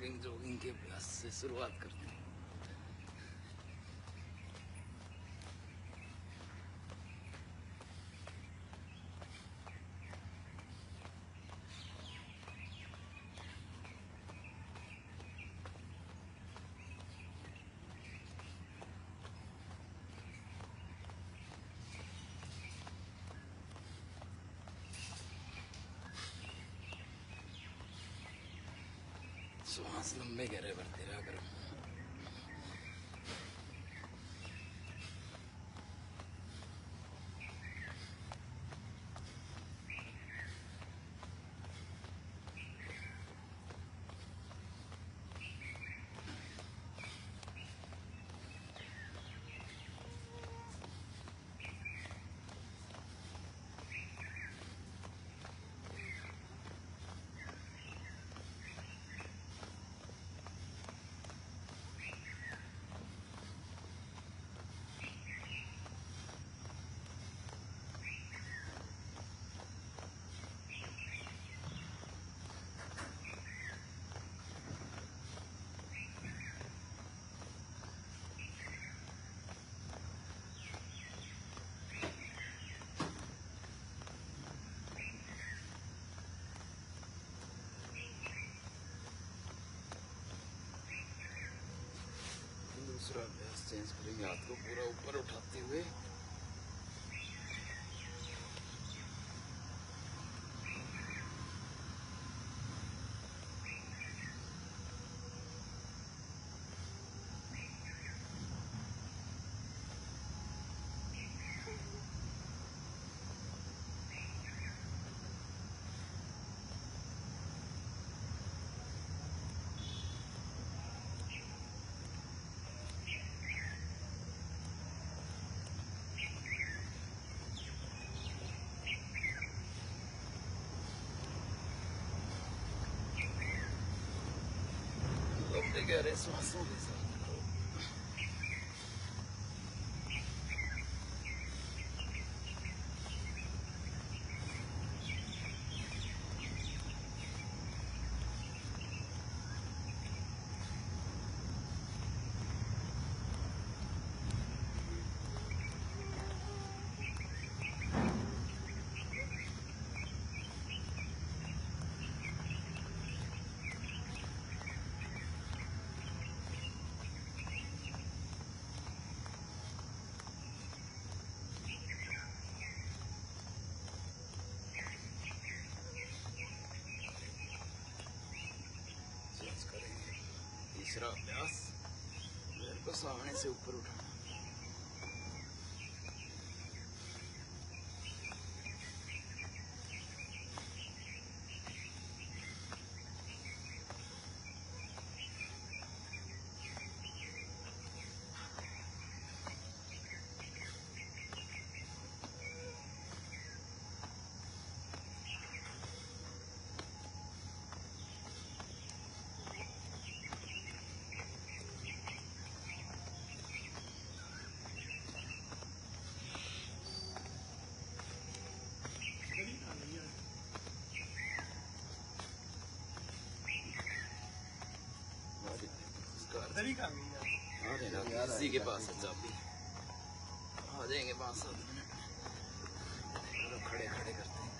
Jogging के अभ्यास से शुरुआत करते हैं। श्वास लंबे गहरे भरते रहा करो। दूसरा अभ्यास चेंज करेंगे, हाथ को पूरा ऊपर उठाते हुए। गहरे श्वासों के साथ तीसरा अभ्यास, पैर को सामने से ऊपर उठाना। इसी के पास है चाबी, आ जाएंगे 5-7 मिनट। खड़े खड़े करते हैं।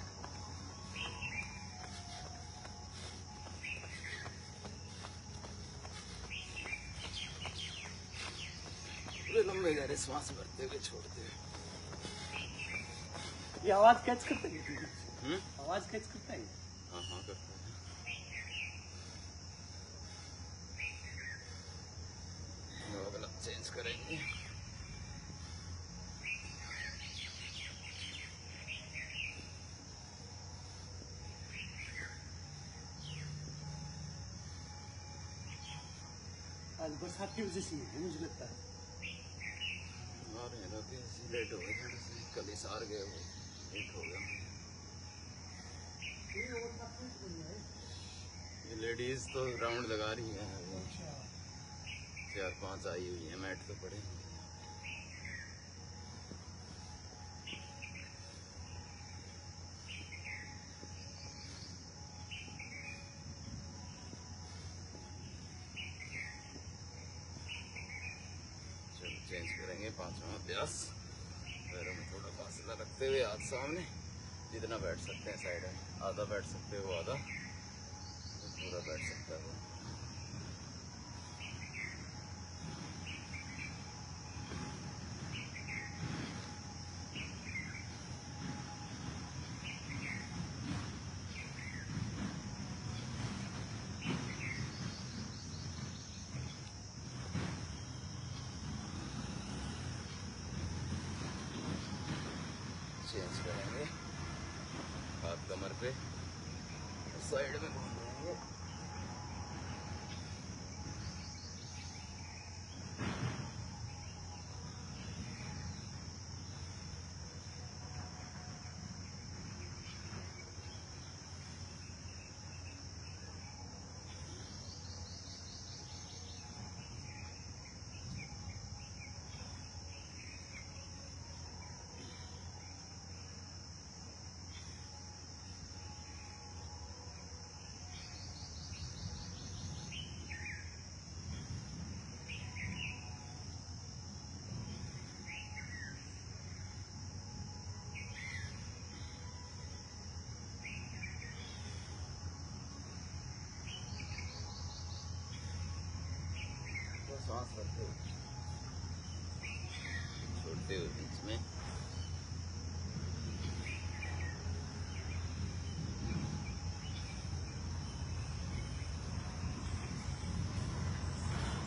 पूरे लंबे गहरे श्वास भरते हुए छोड़ते हुए। ये आवाज कैच करता है? आवाज कैच करता है? हाँ हाँ करता है। चेंज करेंगे। आज बरसात की वजह से है, मुझे लगता है। लेट हो गए थोड़े से, कल ही सार गए वो, लेट हो गया। ये लेडीज तो राउंड लगा रही है, 4-5 आई हुई है, मैट तो पड़े हैं। करेंगे 5वां अभ्यास। पैरों में थोड़ा फासला रखते हुए हाथ सामने, जितना बैठ सकते हैं साइड में, आधा बैठ सकते हो आधा, पूरा बैठ सकता है वो। चेंज करेंगे, हाथ कमर पे, साइड में घूम देंगे। सांस रखते हुए, छोड़ते हुए बीच में।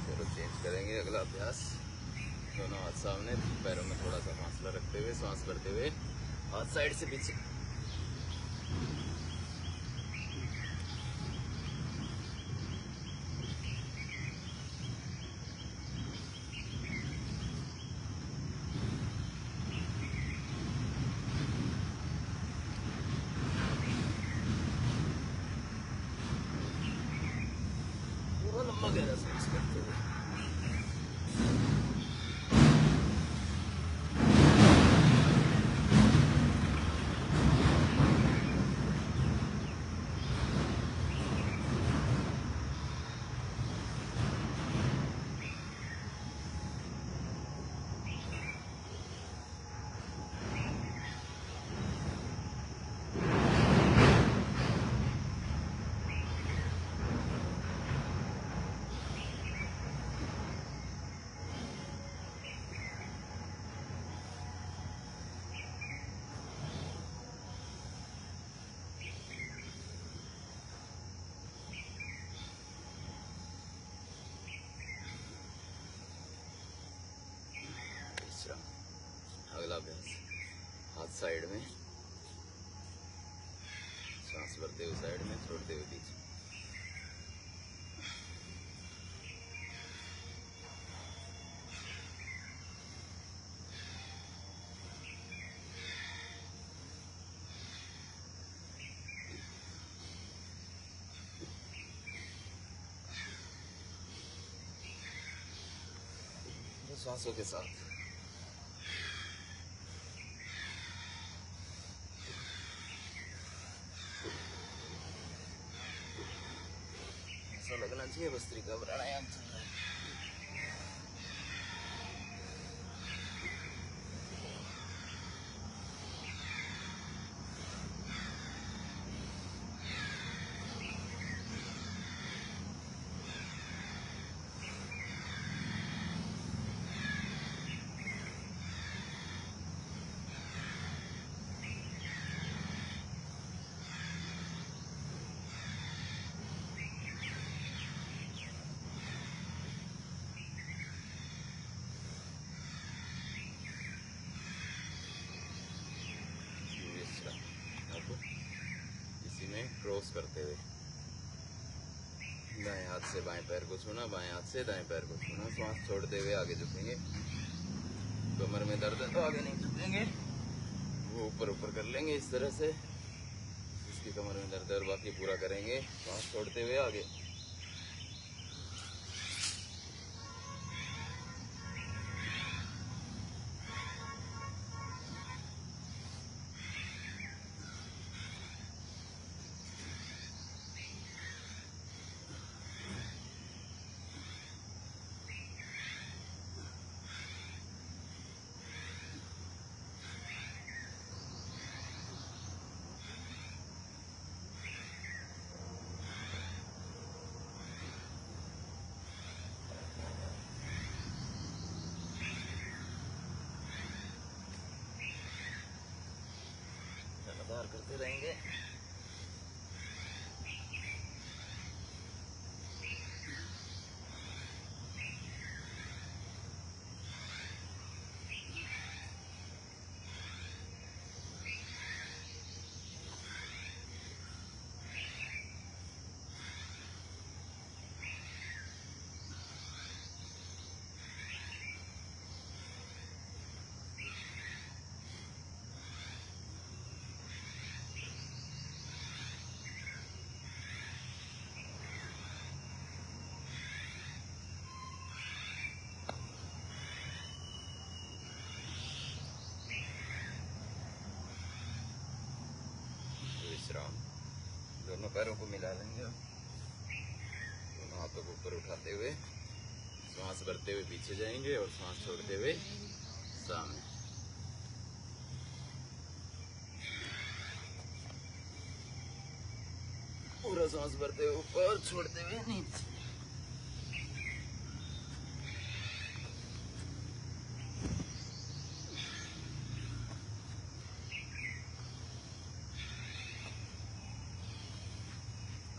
चलो चेंज करेंगे, अगला अभ्यास। दोनों हाथ सामने, पैरों में थोड़ा सा फासला रखते हुए, सांस करते हुए, हाथ साइड से पीछे। लंबा गहरा सांस करते हुए। अगला अभ्यास, हाथ साइड में, सांस भरते हुए साइड में, छोड़ते हुए पीछे। सांसों के साथ ऐसा लगना चाहिए भस्त्रिका प्राणायाम चल रहा है। इसी में क्रॉस करते हुए, दाएं हाथ से बाएं पैर को छूना, बाएं हाथ से दाएं पैर को छूना, सांस छोड़ते हुए आगे झुकेंगे। कमर में दर्द है तो आगे नहीं झुकेंगे, वो ऊपर ऊपर कर लेंगे इस तरह से। इसकी कमर में दर्द है और बाकी पूरा करेंगे, सांस छोड़ते हुए आगे। देंगे। विश्राम। दोनों पैरों को मिला लेंगे। दोनों हाथों को ऊपर उठाते हुए सांस भरते हुए पीछे जाएंगे और सांस छोड़ते हुए सामने। पूरा सांस भरते हुए ऊपर, छोड़ते हुए नीचे।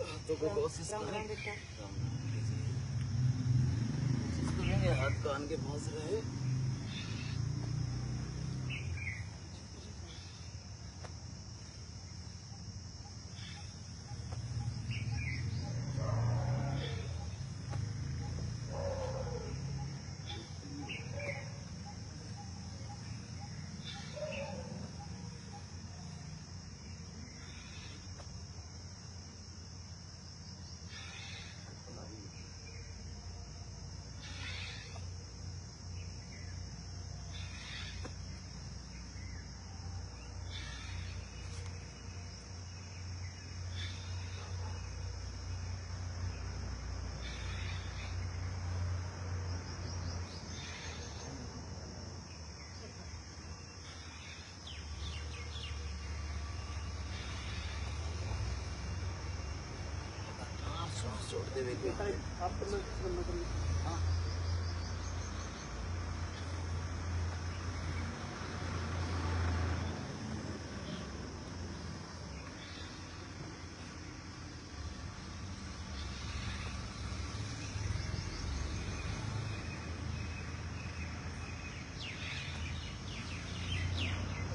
हाथों को कोशिश करेंगे हाथ कान के पास रहे। छोड़ते हुए हाँ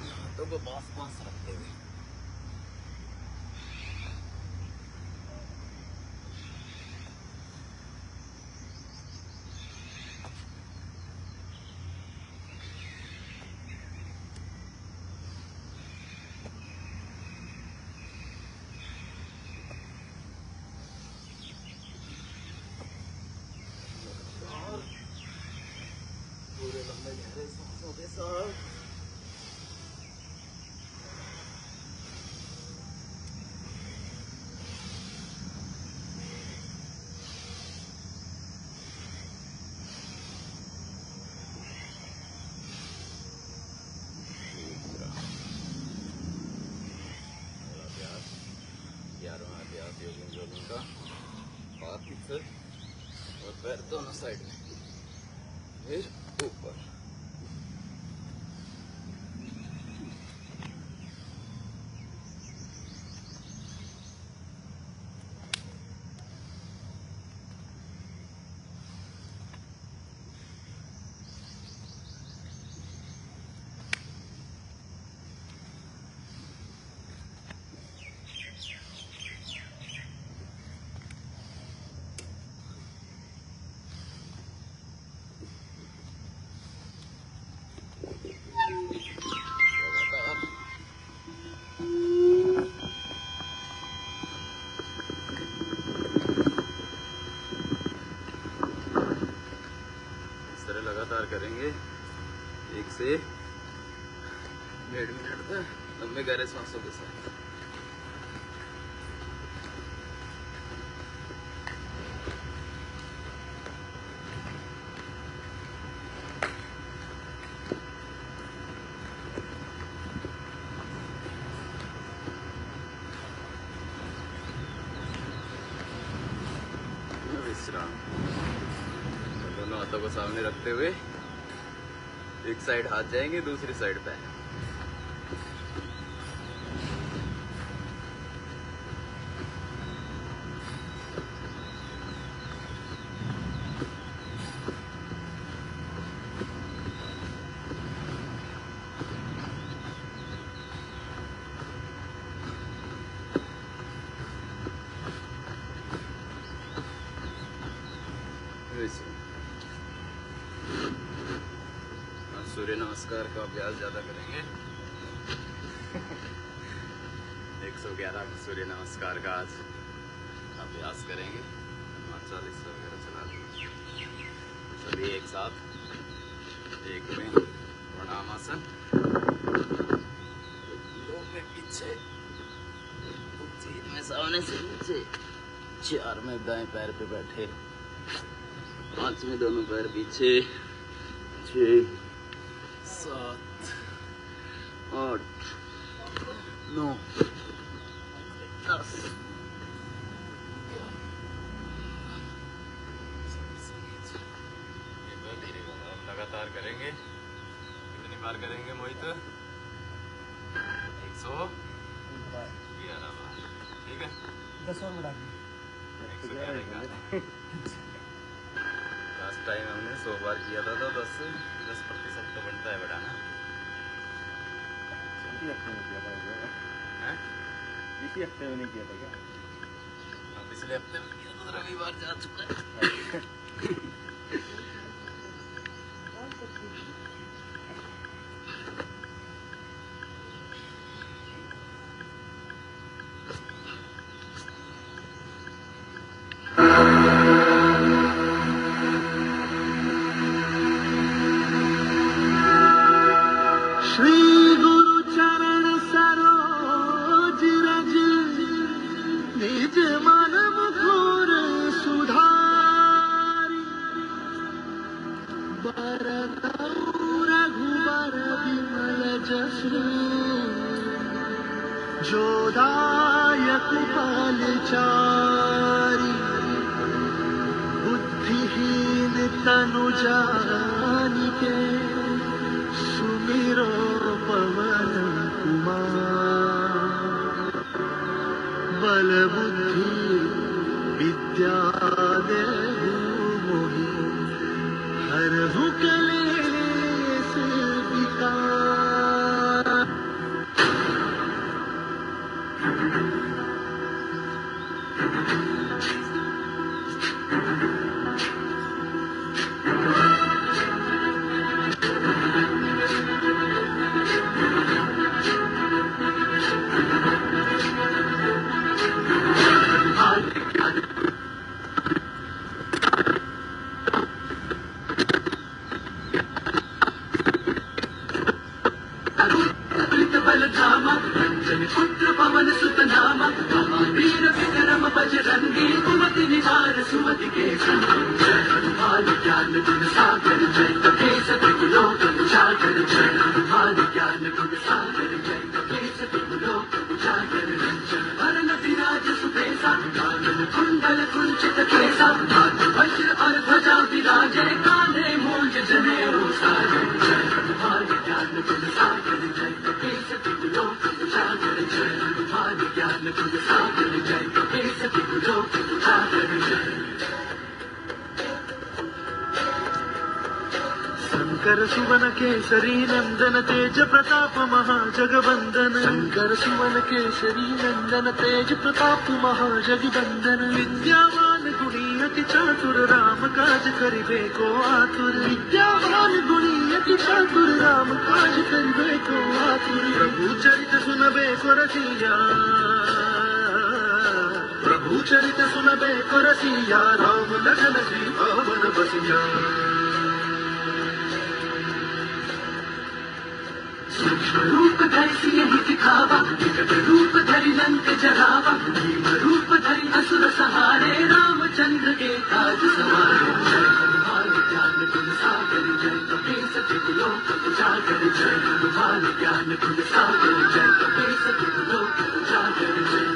हाथों को पास रखते हुए पूरे लंबे गहरे सांसों के साथ का हाथ ऊपर और पैर दोनों साइड में, फिर ऊपर। लगातार करेंगे 1 से 1.5 मिनट तक लंबे गहरे सांसों के साथ। विश्राम। दोनों हाथों को सामने रखते हुए एक साइड हाथ जाएंगे, दूसरी साइड पैर। सूर्य नमस्कार का अभ्यास ज्यादा करेंगे। 111 सूर्य नमस्कार का आज अभ्यास करेंगे। 40 वगैरह चला देंगे सभी एक साथ, एक में प्रणामासन, दो में पीछे, 3 में सामने से नीचे, 4 में दाएं पैर पे बैठे, 5 में दोनों पैर पीछे, 6, 7, 8, 9, 10। लगातार करेंगे। कितनी बार करेंगे मोहित? 111 बार। ठीक है, 10 और बढ़ा 111 का लास्ट टाइम हमने 100 बार किया था, तो 10% तो बनता है बढ़ाना। इसी हफ्ते में नहीं किया था क्या? अब पिछले हफ्ते में किया था, रविवार जा चुका है। जोदायक पालचारी बुद्धिहीन तनु जानिके सुमिरो पवन कुमार। बल बुद्धि विद्या देहु मोहि हरहु कलेश विकार। पुत्र पवन सुत नामा वीर विक्रम बजरंगी कुमति निवार सुमति के हनुमान ज्ञान गुण सागर जय कपीस त्रिलोक उजागर जय हनुमान ज्ञान गुण सागर जय कपीस त्रिलोक उजागर वरण विराज सुबेसा कानन कुंडल कुंचित केसा वज्र और ध्वजा विराजे कांधे मूंज जनेऊ साजे जय हनुमान ज्ञान गुण सागर जय कपीस त्रिलोक उजागर जय हनुमान ज्ञान गुण सागर जय कपीस त्रिलोक उजागर जय। शंकर सुवन केसरी नंदन तेज प्रताप महाजगवंदन। शंकर सुवन केसरी नंदन तेज प्रताप महाजगवंदन। विद्यावान गुणी अति चातुर राम काज करिबे को आतुर। विद्यावान गुणी अति चातुर राम काज करिबे को आतुर। प्रभु चरित सुनबे को रसिया, प्रभु चरित सुनबे को रसिया। राम लखन सीता वन बसिया। सूक्ष्म रूप धरि सियहि दिखावा, विकट रूप धरि लंक जरावा। भीम रूप धरि असुर सहारे, रामचंद्र के काज सवारे। जय हनुमान ज्ञान गुण सागर जय कपीस त्रिलोक उजागर जय हनुमान ज्ञान गुण सागर जय कपीस त्रिलोक उजागर जय।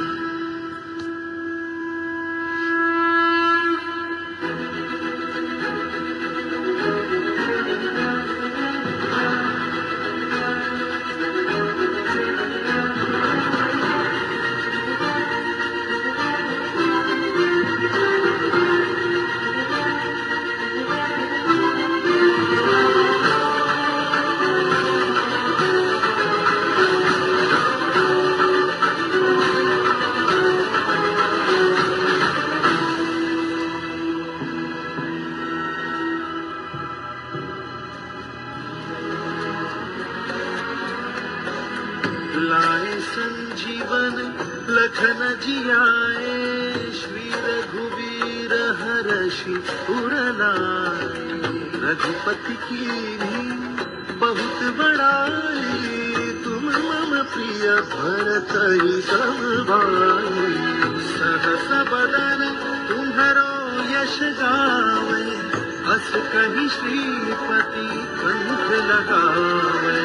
लाए संजीवन लखन जियाए, श्री रघुवीर हर्षि उर लाए। रघुपति कीन्ही बहुत बड़ाई, तुम मम प्रिय भरत सम भाई। सहस बदन तुम्हरो यश गावे, अस कहि श्रीपति कंठ लगावे।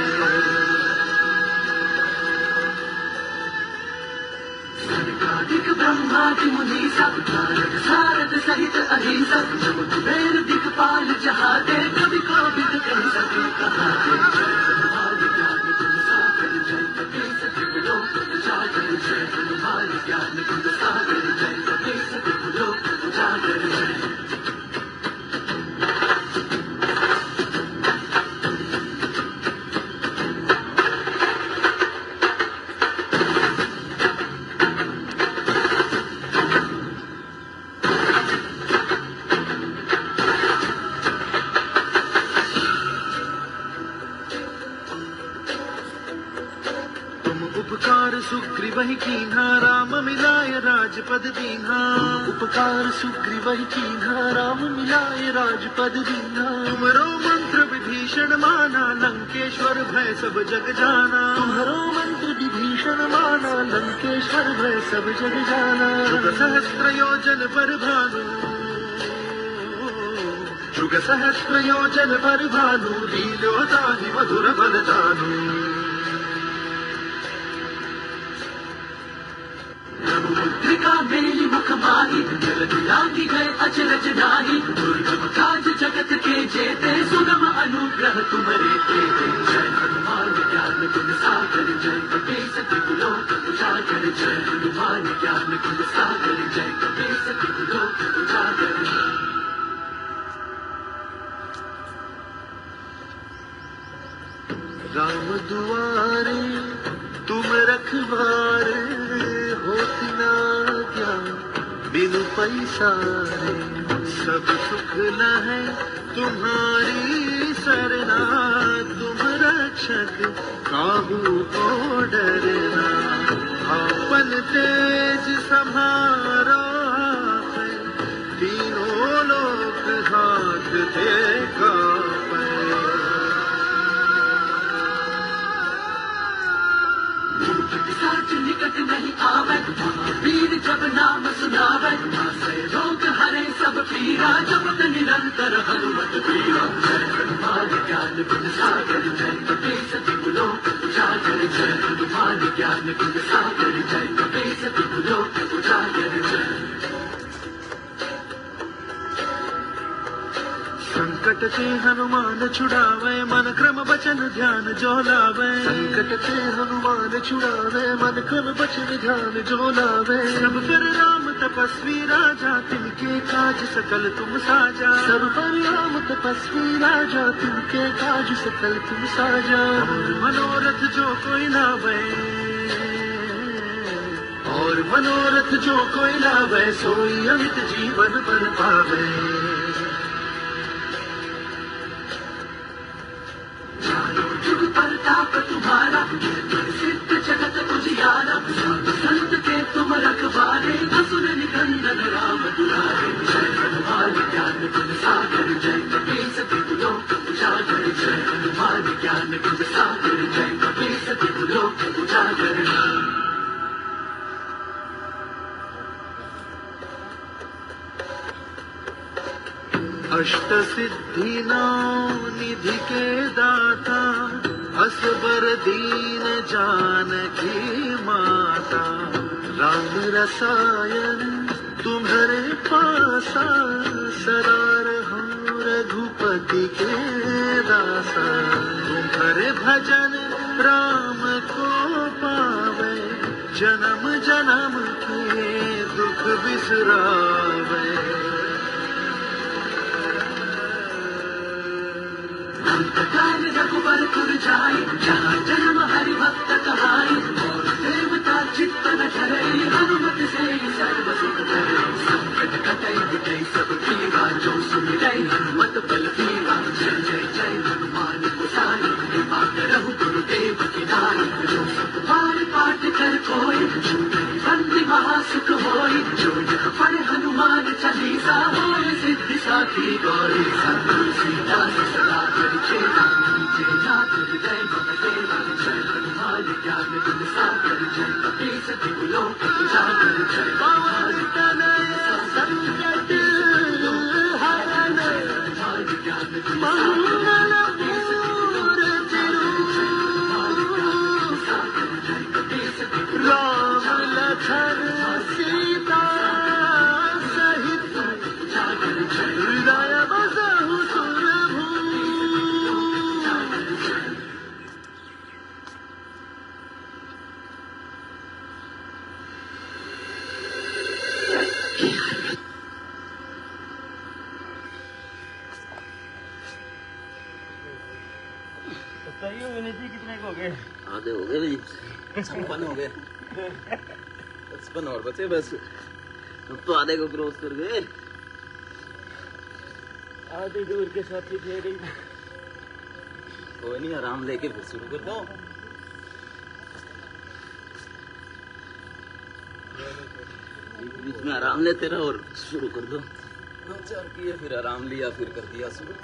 सर्वाधिक ब्रह्मादि मुनीसा, नारद सारद सहित अहिंसा। जब कुबेर दिखपाल जहाते, कवि कोविद कहि सके कहाते। जय हनुमान ज्ञान गुण सागर, जय कपीस तिहुँ लोक उजागर। जय हनुमान ज्ञान गुण सागर, जय कपीस तिहुँ लोक उजागर। जय सुग्रीवहि कीन्हा, राम मिलाय राजपद दीन्हा। उपकार सुग्रीवहि कीन्हा, राम मिलाय राजपद दीन्हा। तुमरो मंत्र विभीषण माना, लंकेश्वर भय सब जग जाना। तुम्हारो मंत्र विभीषण माना, लंकेश्वर भय सब जग जाना। जुग सहस्त्र योजन पर भानु, जुग सहस्त्र योजन पर भानु। लील्यो ताहि मधुर बल जानु। मुद्रिका मेली मुख माही, जलधि लांघि गए अचरज नाही। दुर्गम काज जगत के जेते, सुगम अनुग्रह तुम्हारे तेते। जय हनुमान ज्ञान गुण सागर, जय कपीस तिहुँ लोक उजागर। जय हनुमान ज्ञान गुण सागर, जय कपीस तिहुँ लोक उजागर। राम दुआरे तुम रखवारे, होती ना क्या बिनु पैसारे। सब सुख न है तुम्हारी सरना, तुम रक्षक काहू को डरना। आपन तेज सम्हारो आपै, तीनों लोक हाथ दे कापै। साच निकट नहीं आवे, वीर जब नाम सुनावे। नासै रोग हरे सब पीरा, जपत निरंतर हनुमत बीरा। जय हनुमान ज्ञान गुण सागर, जय कपीस तिहुँ लोक उजागर। जय हनुमान ज्ञान गुण सागर, जय कपीस तिहुँ लोक उजागर। जय संकट से हनुमान छुड़ावे, मन क्रम बचन ध्यान जो लावे। संकट से हनुमान छुड़ावे, मन क्रम बचन ध्यान जो लावे। सब पर राम तपस्वी राजा, तिनके काज सकल तुम साजा। सब पर राम तपस्वी राजा, तिनके काज सकल तुम साजा। मनोरथ जो कोई लावे, और मनोरथ जो कोई लावे, सोई अमित जीवन पर पावे। प्रताप तुम्हारा, सिद्ध जगत उजियारा। संत के तुम रखवारे, असुर निकंदन राम दुलारे। जय हनुमान ज्ञान गुण सागर, जय कपीस तिहुँ लोक उजागर। जय हनुमान ज्ञान गुण सागर, जय कपीस तिहुँ लोक उजागर। अष्ट सिद्धि नौ निधि के दाता, असबर दीन जानकी माता। राम रसायन तुम्हारे पासा, सदा रहो रघुपति के दासा। तुम्हारे भजन राम को पावे, जन्म जन्म के दुख बिसरावे। काल रघुबर पुर जाई, जहाँ जन्म हरि भक्त कहाई। और देवता चित्त न धरई, हनुमत से सर्व सुख करे। संकट कटै मिटै सब पीरा, जो सुमिरै हनुमत बल बीरा। जय जय जय हनुमान गोसाई, कृपा करहु गुरुदेव की नाई। जो सब की गौरी संतु सीता सदा परिचय नाथ हृदय मम देवा जय हनुमान ज्ञान गुण सागर जय कपीस दिलोक उजागर जय पवन तनय संकट हरण मंगल राम लखन सीता सहित हृदय बसहु सुरभू। बताइए विनीति कितने को हो गए? आधे हो गए भाई, 56 हो गए, 55 और बचे बस। अब तो आधे को क्रॉस कर गए। आधी दूर के साथी थे रही। कोई नहीं, आराम लेके फिर शुरू कर दो। बीच में आराम लेते रहो और शुरू कर दो। 2-4 किए, फिर आराम लिया, फिर कर दिया शुरू।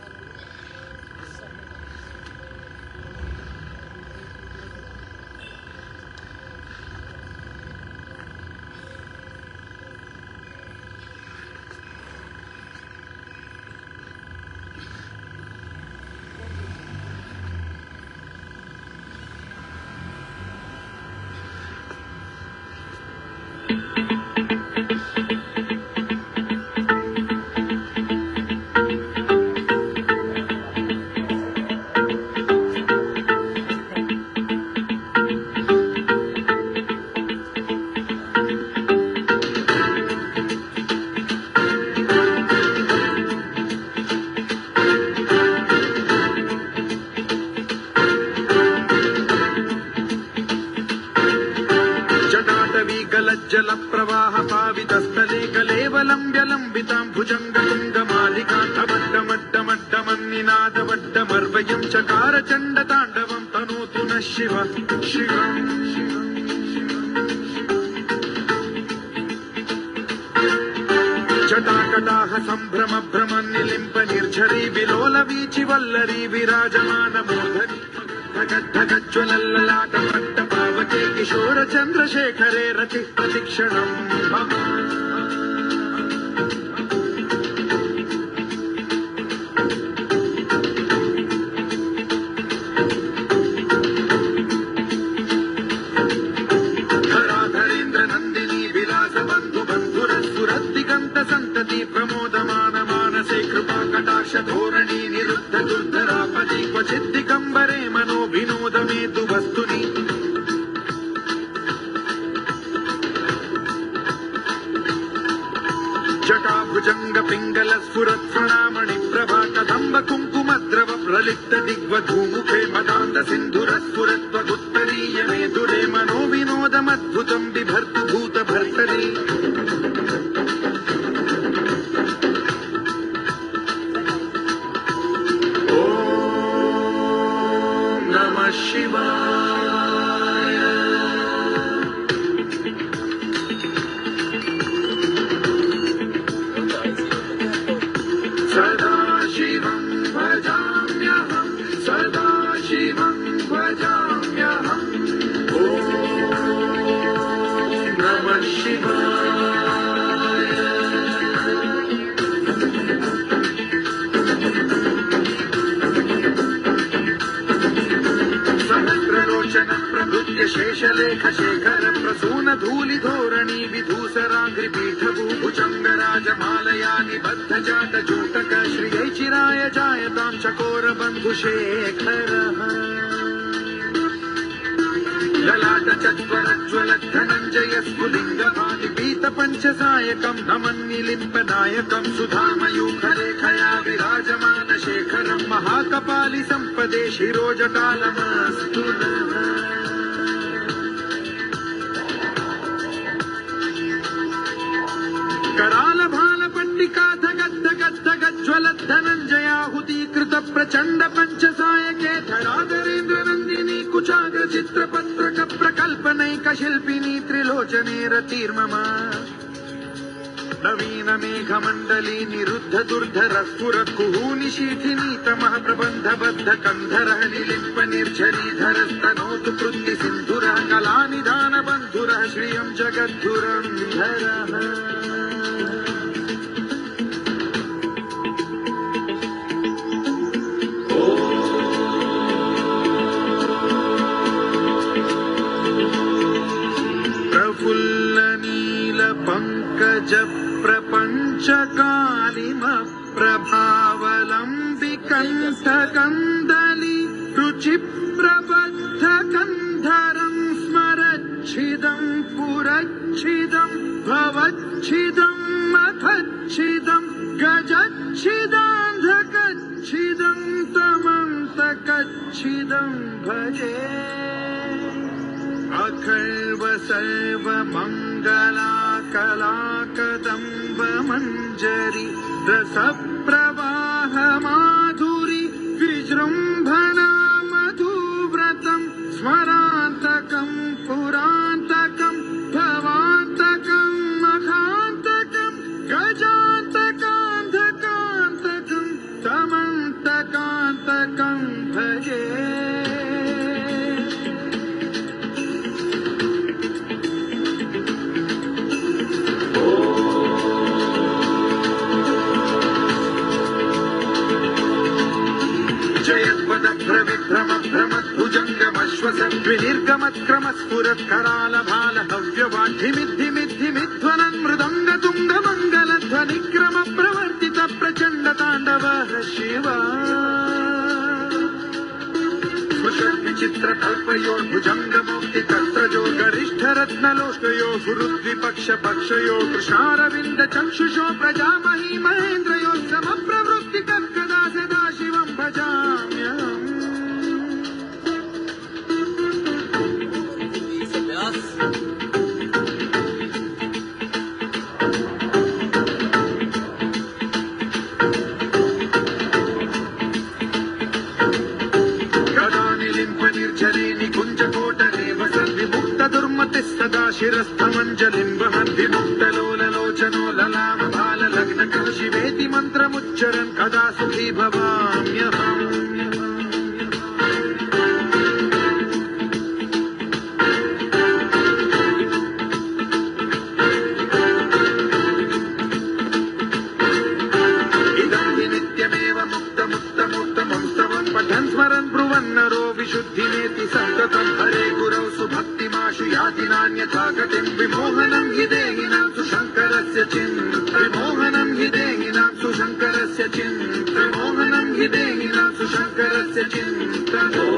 जल प्रवाह पावितस्थले कलेवलम्ब्य लम्बितां भुजङ्गतुङ्गमालिकान्तमड्डमड्डमड्डमन्निनादवड्डमर्वयं चकार चण्डताण्डवं तनोतु नः शिव शिवम्। जटाकटाह सम्भ्रम भ्रमन्निलिम्प निर्झरी विलोल वीचि वल्लरी विराजमान मूर्धनि ढगज्ज्वलल्ललाट पट्ट पावके किशोर चन्द्रशेखरे रतिः प्रतिक्षणम् मम। धराधरेन्द्र नन्दिनी विलास बन्धु बन्धुरस्फुरद्दिगन्त सन्तति प्रमोदमान मानसे कृपा कटाक्ष धोरणी निरुद्ध दुर्धरापदि क्वचिद्दिगम्बरे मनो विनोद मेतु वस्तुनि। जटाभुजङ्ग पिङ्गल स्फुरत्फणामणि प्रभा कदम्ब कुङ्कुमद्रव प्रलिप्त दिग्वधूमुखे मदान्त सिन्धुरस्फुरत्वगुत्तरीय मेधुरे मनो विनोदमद्भुतं बिभर्तु भूत भर्तरि। ॐ नमः शिवाय। सदा शिवं भजाम्यहं सदा शिवं भजाम्यहम्। ॐ नमः शिवाय। सहस्रलोचन प्रभृत्य शेषलेख शेखर प्रसून धूलि धोरणी विधूसराङ्घ्रि पीठभूभुजङ्ग राजमालया निबद्ध जात जूटक श्रियै चिराय जायतां चकोर बन्धुशेखरः। ललाट चत्वरज्ज्वल धनञ्जय स्फुलिङ्ग भानिपीत पञ्चसायकं नमन्निलिम्पनायकं सुधामयूखलेखया विराजमान शेखरं महाकपालि सम्पदे शिरोजटालमस्तु नः। कराल भाल पट्टिका धगद्धगद्धगज्ज्वल धनञ्जयाहुतीकृत प्रचण्ड पञ्चसायके धराधरेन्द्र नन्दिनी कुचाग्र चित्रपत्रक प्रकल्पनैक शिल्पिनी त्रिलोचने रतिर्मम। नवीन मेघमण्डली निरुद्ध दुर्धर स्फुर कुहूनिशीथिनीतमः प्रबन्धबद्ध कन्धरः निलिम्प निर्झरीधरस्तनोतु कृत्ति सिन्धुरः कलानिधान बन्धुरः श्रियं जगद्धुरन्धरः प्रफुल्लनीलपङ्कज प्रपञ्चकालिमप्रभावलम्बिकण्ठकन्दली रुचिप्रबद्धकन्धरं स्मरच्छिदं पुरच्छिदं भवच्छिदं मखच्छिदं गजच्छिदान्धकच्छिदं तमन्तकच्छिदं भजे अखर्व सर्वमङ्गला कलाकदम्ब मञ्जरी रसप्रवाह माधुरी विजृम्भणा मधुव्रतं स्मरान्तकं पुरान्तकं भवान्तकं मखान्तकं गजान्तकान्धकान्तकं तमन्तकान्तकं भजे भ्रम भ्रमद्भुजङ्गमश्वसद्विनिर्गमत्क्रमस्फुरत्कराल भाल हव्यवाढ्यमिद्धिमिद्धिमिध्वनन् मृदङ्गतुङ्गमङ्गलध्वनिक्रम प्रवर्तित प्रचण्ड ताण्डवः शिवा विचित्रकल्पयोर्भुजङ्गमौक्तिकस्त्रजो गरिष्ठरत्नलोष्टयो सुहृद्विपक्षपक्षयो कृशारविन्द चक्षुषो प्रजामही महेन्द्रयो समप्रवृत्तिकर्कदा सदा शिवं भजाम्यहम् सदा शिरस्थमञ्जलिं वहन् विमुक्तलोललोचनो ललाम बाललग्नकः शिवेति मन्त्रमुच्चरन् कदा सुखी भवाम्यहम् इदं हि नित्यमेव मुक्तमुत्तमोत्तमं स्तवं पठन् स्मरन् ब्रुवन्नरो विशुद्धिमेति सन्ततं हरे गुरौ सुभक्तिमाशु याति नान्यथा गतिं विमोहनं हि देहिनां सुशङ्करस्य विमोहनं हि देहिनां सुशङ्करस्य विमोहनं हि देहिनां सुशङ्करस्य चिन्तनो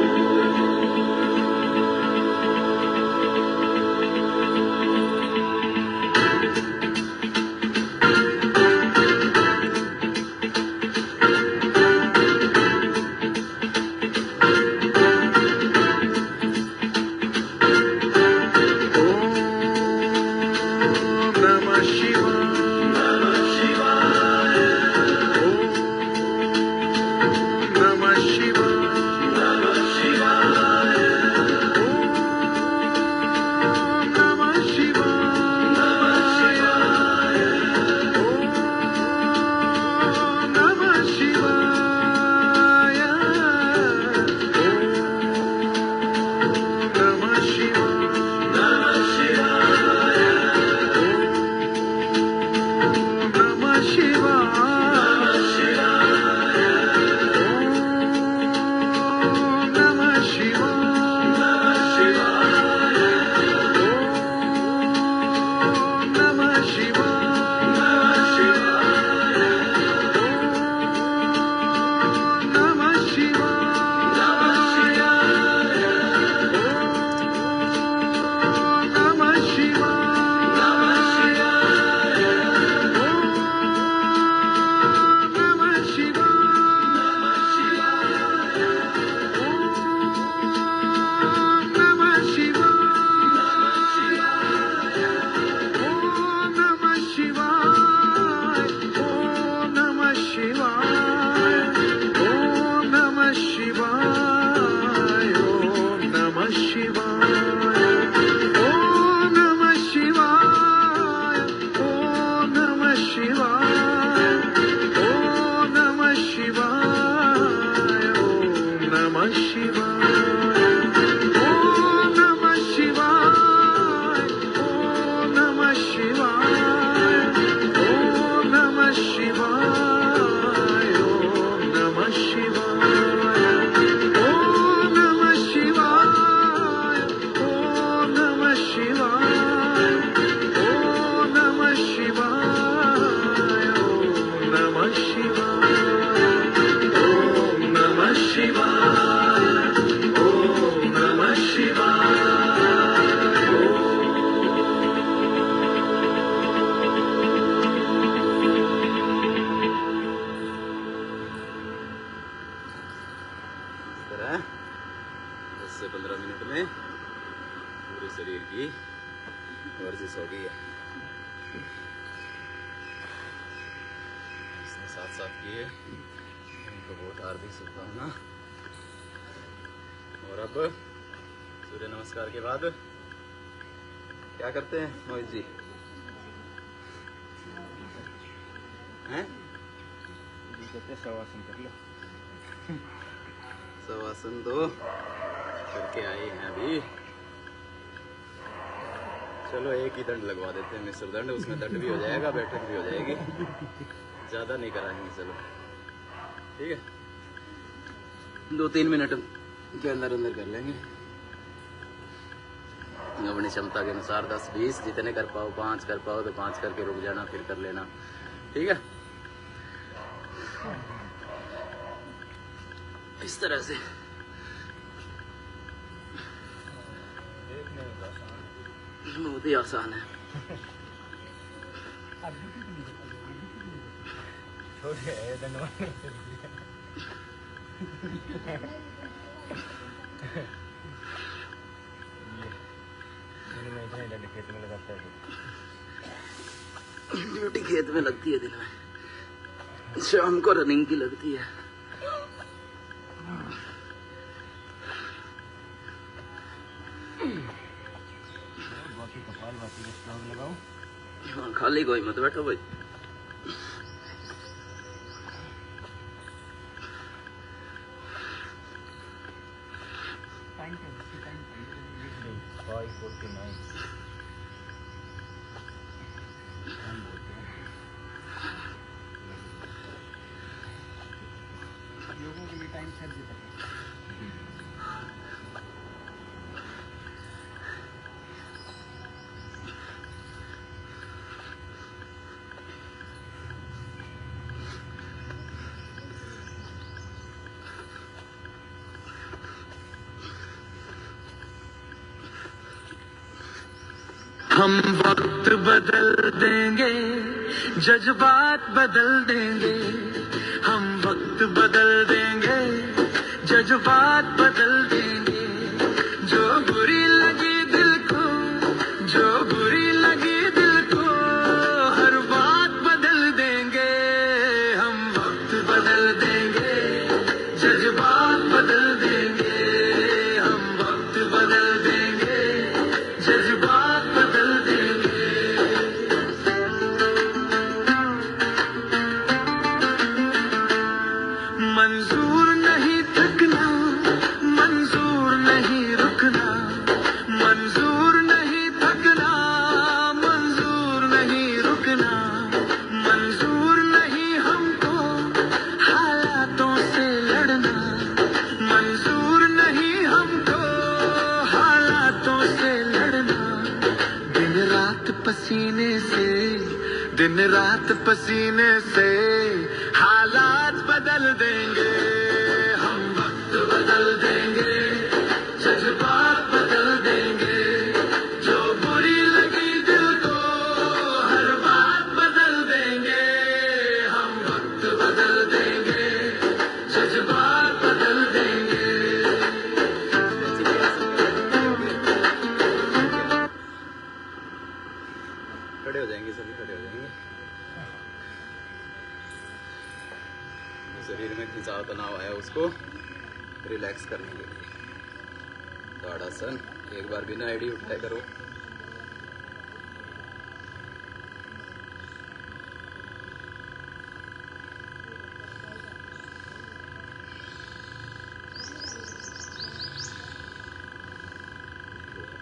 10 से 15 मिनट में पूरे शरीर की वर्जिश हो गई है। इसने साथ साथ किए, इनको बहुत हार्दिक शुभकामना। और अब सूर्य नमस्कार के बाद क्या करते हैं मोहित जी? हैं? शवासन कर लो। शवासन तो करके आए हैं अभी। चलो एक ही दंड लगवा देते हैं, मिश्र दंड। उसमें दंड भी हो जाएगा, बैठक भी हो जाएगी। ज्यादा नहीं कराएंगे, चलो ठीक है। 2-3 मिनट के अंदर अंदर कर लेंगे अपनी क्षमता के अनुसार। 10-20 जितने कर पाओ, 5 कर पाओ तो 5 करके रुक जाना, फिर कर लेना, ठीक है। इस तरह से बहुत ही आसान है। खेत में लगाता है, ड्यूटी खेत में लगती है दिन में, शाम को रनिंग की लगती है। बाकी कपाल बाकी का स्ट्रॉन्ग लगाओ। हाँ, खाली कोई मत बैठो भाई। टाइम 5:49 लोगों के लिए टाइम सेट देता है। हम वक्त बदल देंगे, जज्बात बदल देंगे। हम वक्त बदल देंगे, जज्बात बदल देंगे। जो बुरी लगी दिल को, जो बुरी लगी दिल को, हर बात बदल देंगे। हम वक्त बदल देंगे, जज्बात बदल देंगे। हम वक्त बदल देंगे, जज्बात बदल देंगे। मंजूर नहीं थकना, मंजूर नहीं रुकना। मंजूर नहीं थकना, मंजूर नहीं रुकना। मंजूर नहीं हमको हालातों से लड़ना। मंजूर नहीं हमको हालातों से लड़ना। दिन रात पसीने से, दिन रात पसीने से हालात बदल देंगे। हम वक्त बदल देंगे, जज्बात बदल देंगे। जो बुरी लगी दिल को, हर बात बदल देंगे। हम वक्त बदल देंगे, जज्बात बदल देंगे। खड़े हो जाएंगे, सभी खड़े हो जाएंगे। शरीर में खिंचाव तनाव है, उसको रिलैक्स करने के लिए ताड़ासन एक बार बिना आईडी उठाए करो।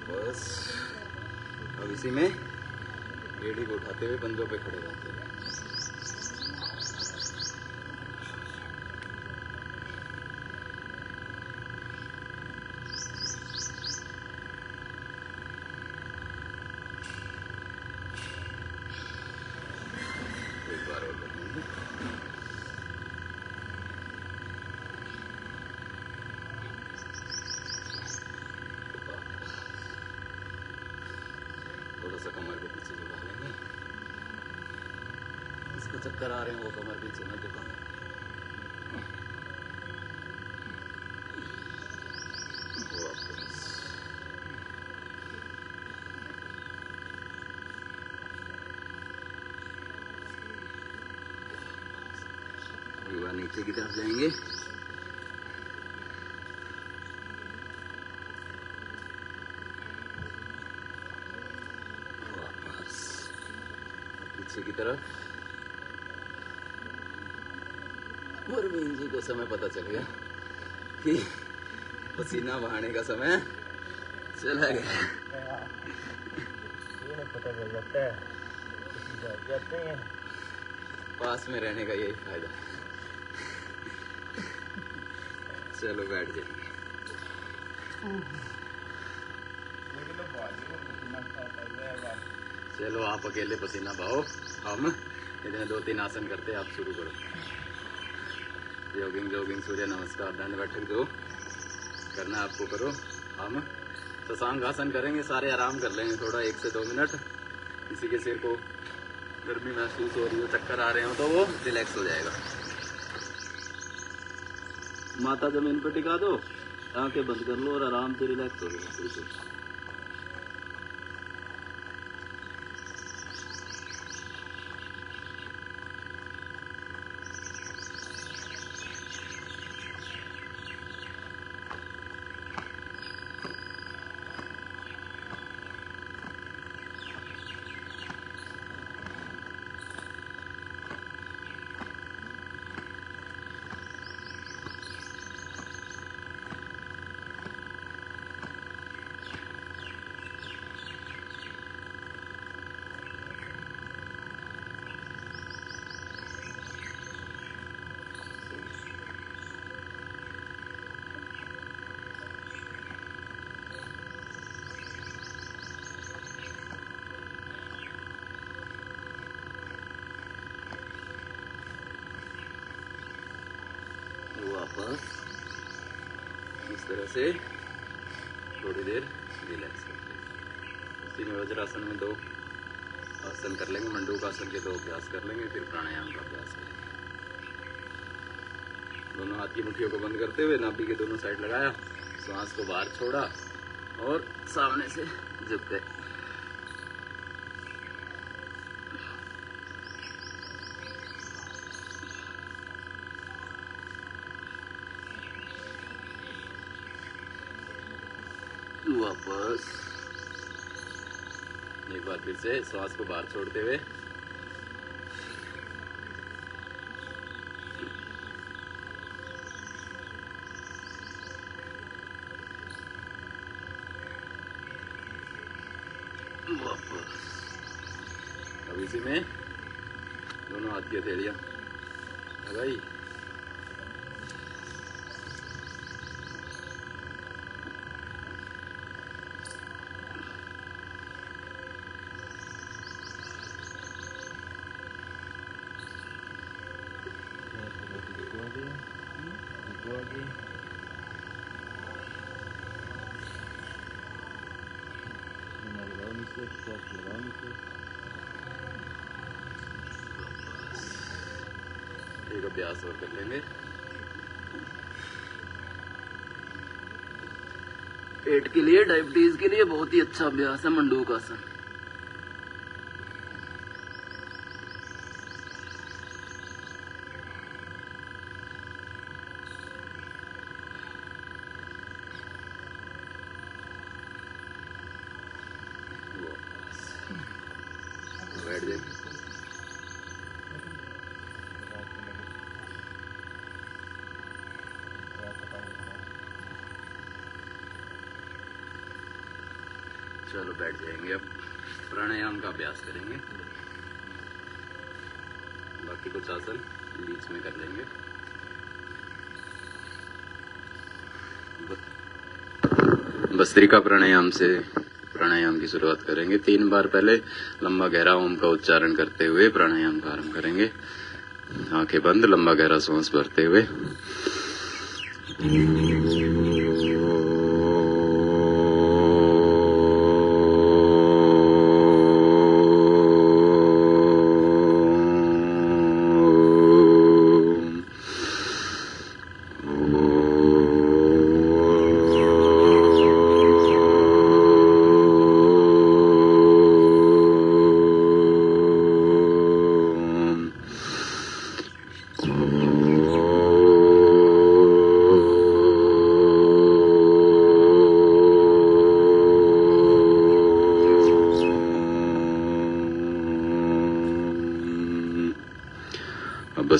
बस अब इसी में एडी को उठाते हुए पंजों पे खड़े रहते हैं। एक बार और करेंगे। थोड़ा सा कमर को पीछे झुका लेंगे। इसको चक्कर आ रहे हैं, वो कमर पीछे न झुकाएं। वो आपको हुआ नीचे की तरफ जाएंगे। वापस पीछे की तरफ। परवीन जी को समय पता चल गया कि पसीना बहाने का समय चला गया। पता चल जाता है, जाते हैं। पास में रहने का यही फायदा। चलो बैठ जाएंगे। चलो आप अकेले पसीना बहाओ, हम इतने 2-3 आसन करते हैं, आप शुरू करो। जॉगिंग जॉगिंग, सूर्य नमस्कार, दंड बैठक जो करना है आपको करो। हम शशांक आसन करेंगे, सारे आराम कर लेंगे थोड़ा 1 से 2 मिनट। किसी के सिर को गर्मी महसूस हो रही हो, चक्कर आ रहे हो तो वो रिलैक्स हो जाएगा। माथा जमीन पर टिका दो, आंखें बंद कर लो और आराम से रिलैक्स हो जाएगा बिल्कुल। वापस इस तरह से थोड़ी देर रिलैक्स करते हैं। उसी में वज्रासन में 2 आसन कर लेंगे, मंडूक आसन के 2 अभ्यास कर लेंगे, फिर प्राणायाम का अभ्यास करेंगे। दोनों हाथ की मुट्ठियों को बंद करते हुए नाभि के दोनों साइड लगाया, श्वास को बाहर छोड़ा और सामने से झुक गए। वापस एक बार फिर से श्वास को बाहर छोड़ते हुए वापस। अब इसी में दोनों हाथ की हथेलियां लगाई, एक अभ्यास और कर लेंगे। पेट के लिए, डायबिटीज के लिए बहुत ही अच्छा अभ्यास है मंडूक आसन। बैठ जाए। चलो बैठ जाएंगे। अब प्राणायाम का अभ्यास करेंगे, बाकी कुछ आसन बीच में कर लेंगे। भस्त्रिका प्राणायाम से प्राणायाम की शुरुआत करेंगे। 3 बार पहले लंबा गहरा ओम का उच्चारण करते हुए प्राणायाम का आरंभ करेंगे। आंखें बंद, लंबा गहरा सांस भरते हुए।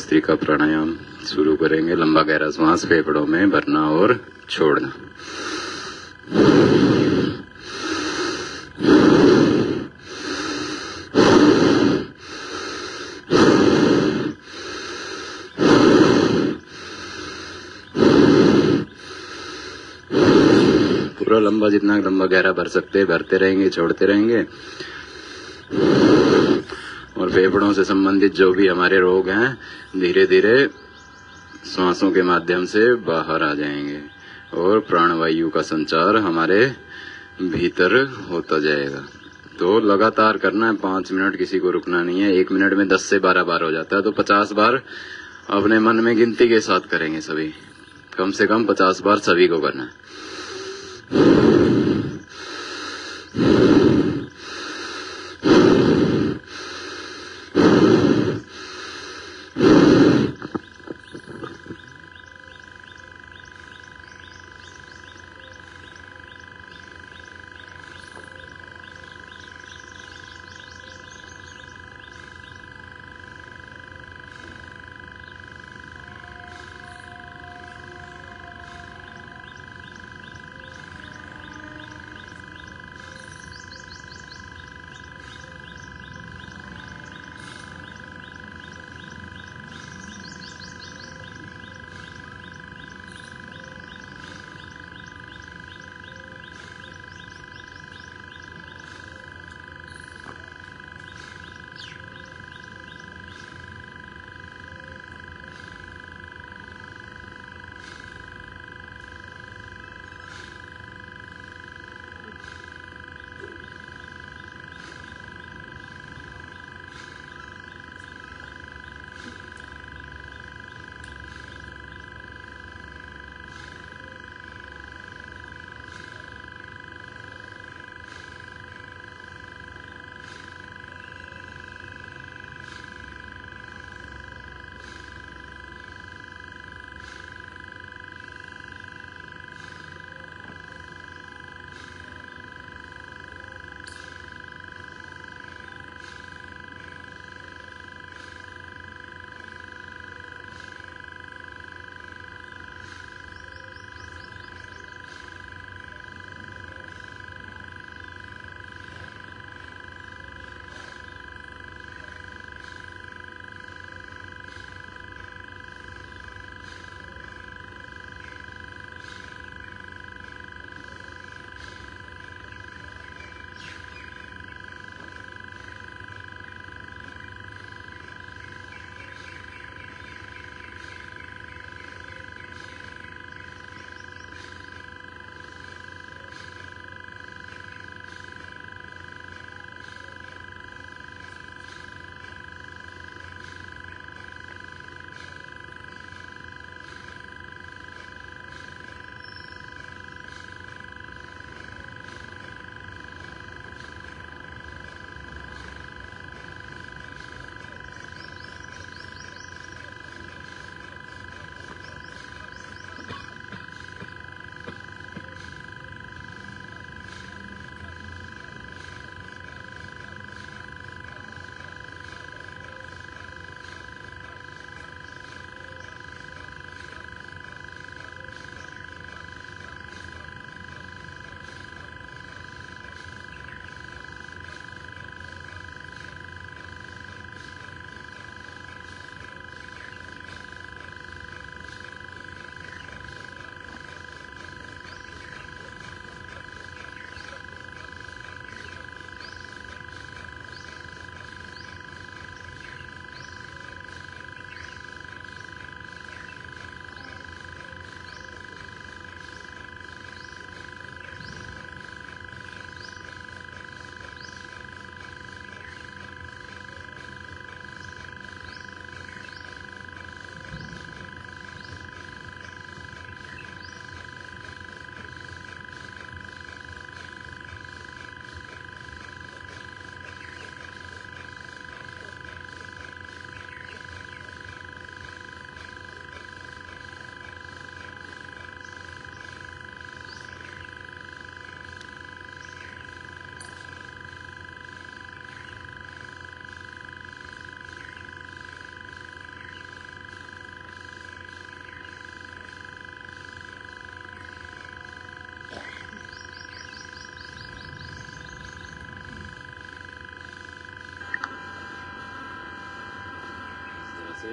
भस्त्रिका प्राणायाम शुरू करेंगे। लंबा गहरा श्वास फेफड़ों में भरना और छोड़ना। पूरा लंबा, जितना लंबा गहरा भर सकते हैं भरते रहेंगे, छोड़ते रहेंगे। और फेफड़ों से संबंधित जो भी हमारे रोग हैं धीरे धीरे सांसों के माध्यम से बाहर आ जाएंगे और प्राणवायु का संचार हमारे भीतर होता जाएगा। तो लगातार करना है 5 मिनट, किसी को रुकना नहीं है। 1 मिनट में 10 से 12 बार हो जाता है, तो 50 बार अपने मन में गिनती के साथ करेंगे सभी। कम से कम 50 बार सभी को करना है।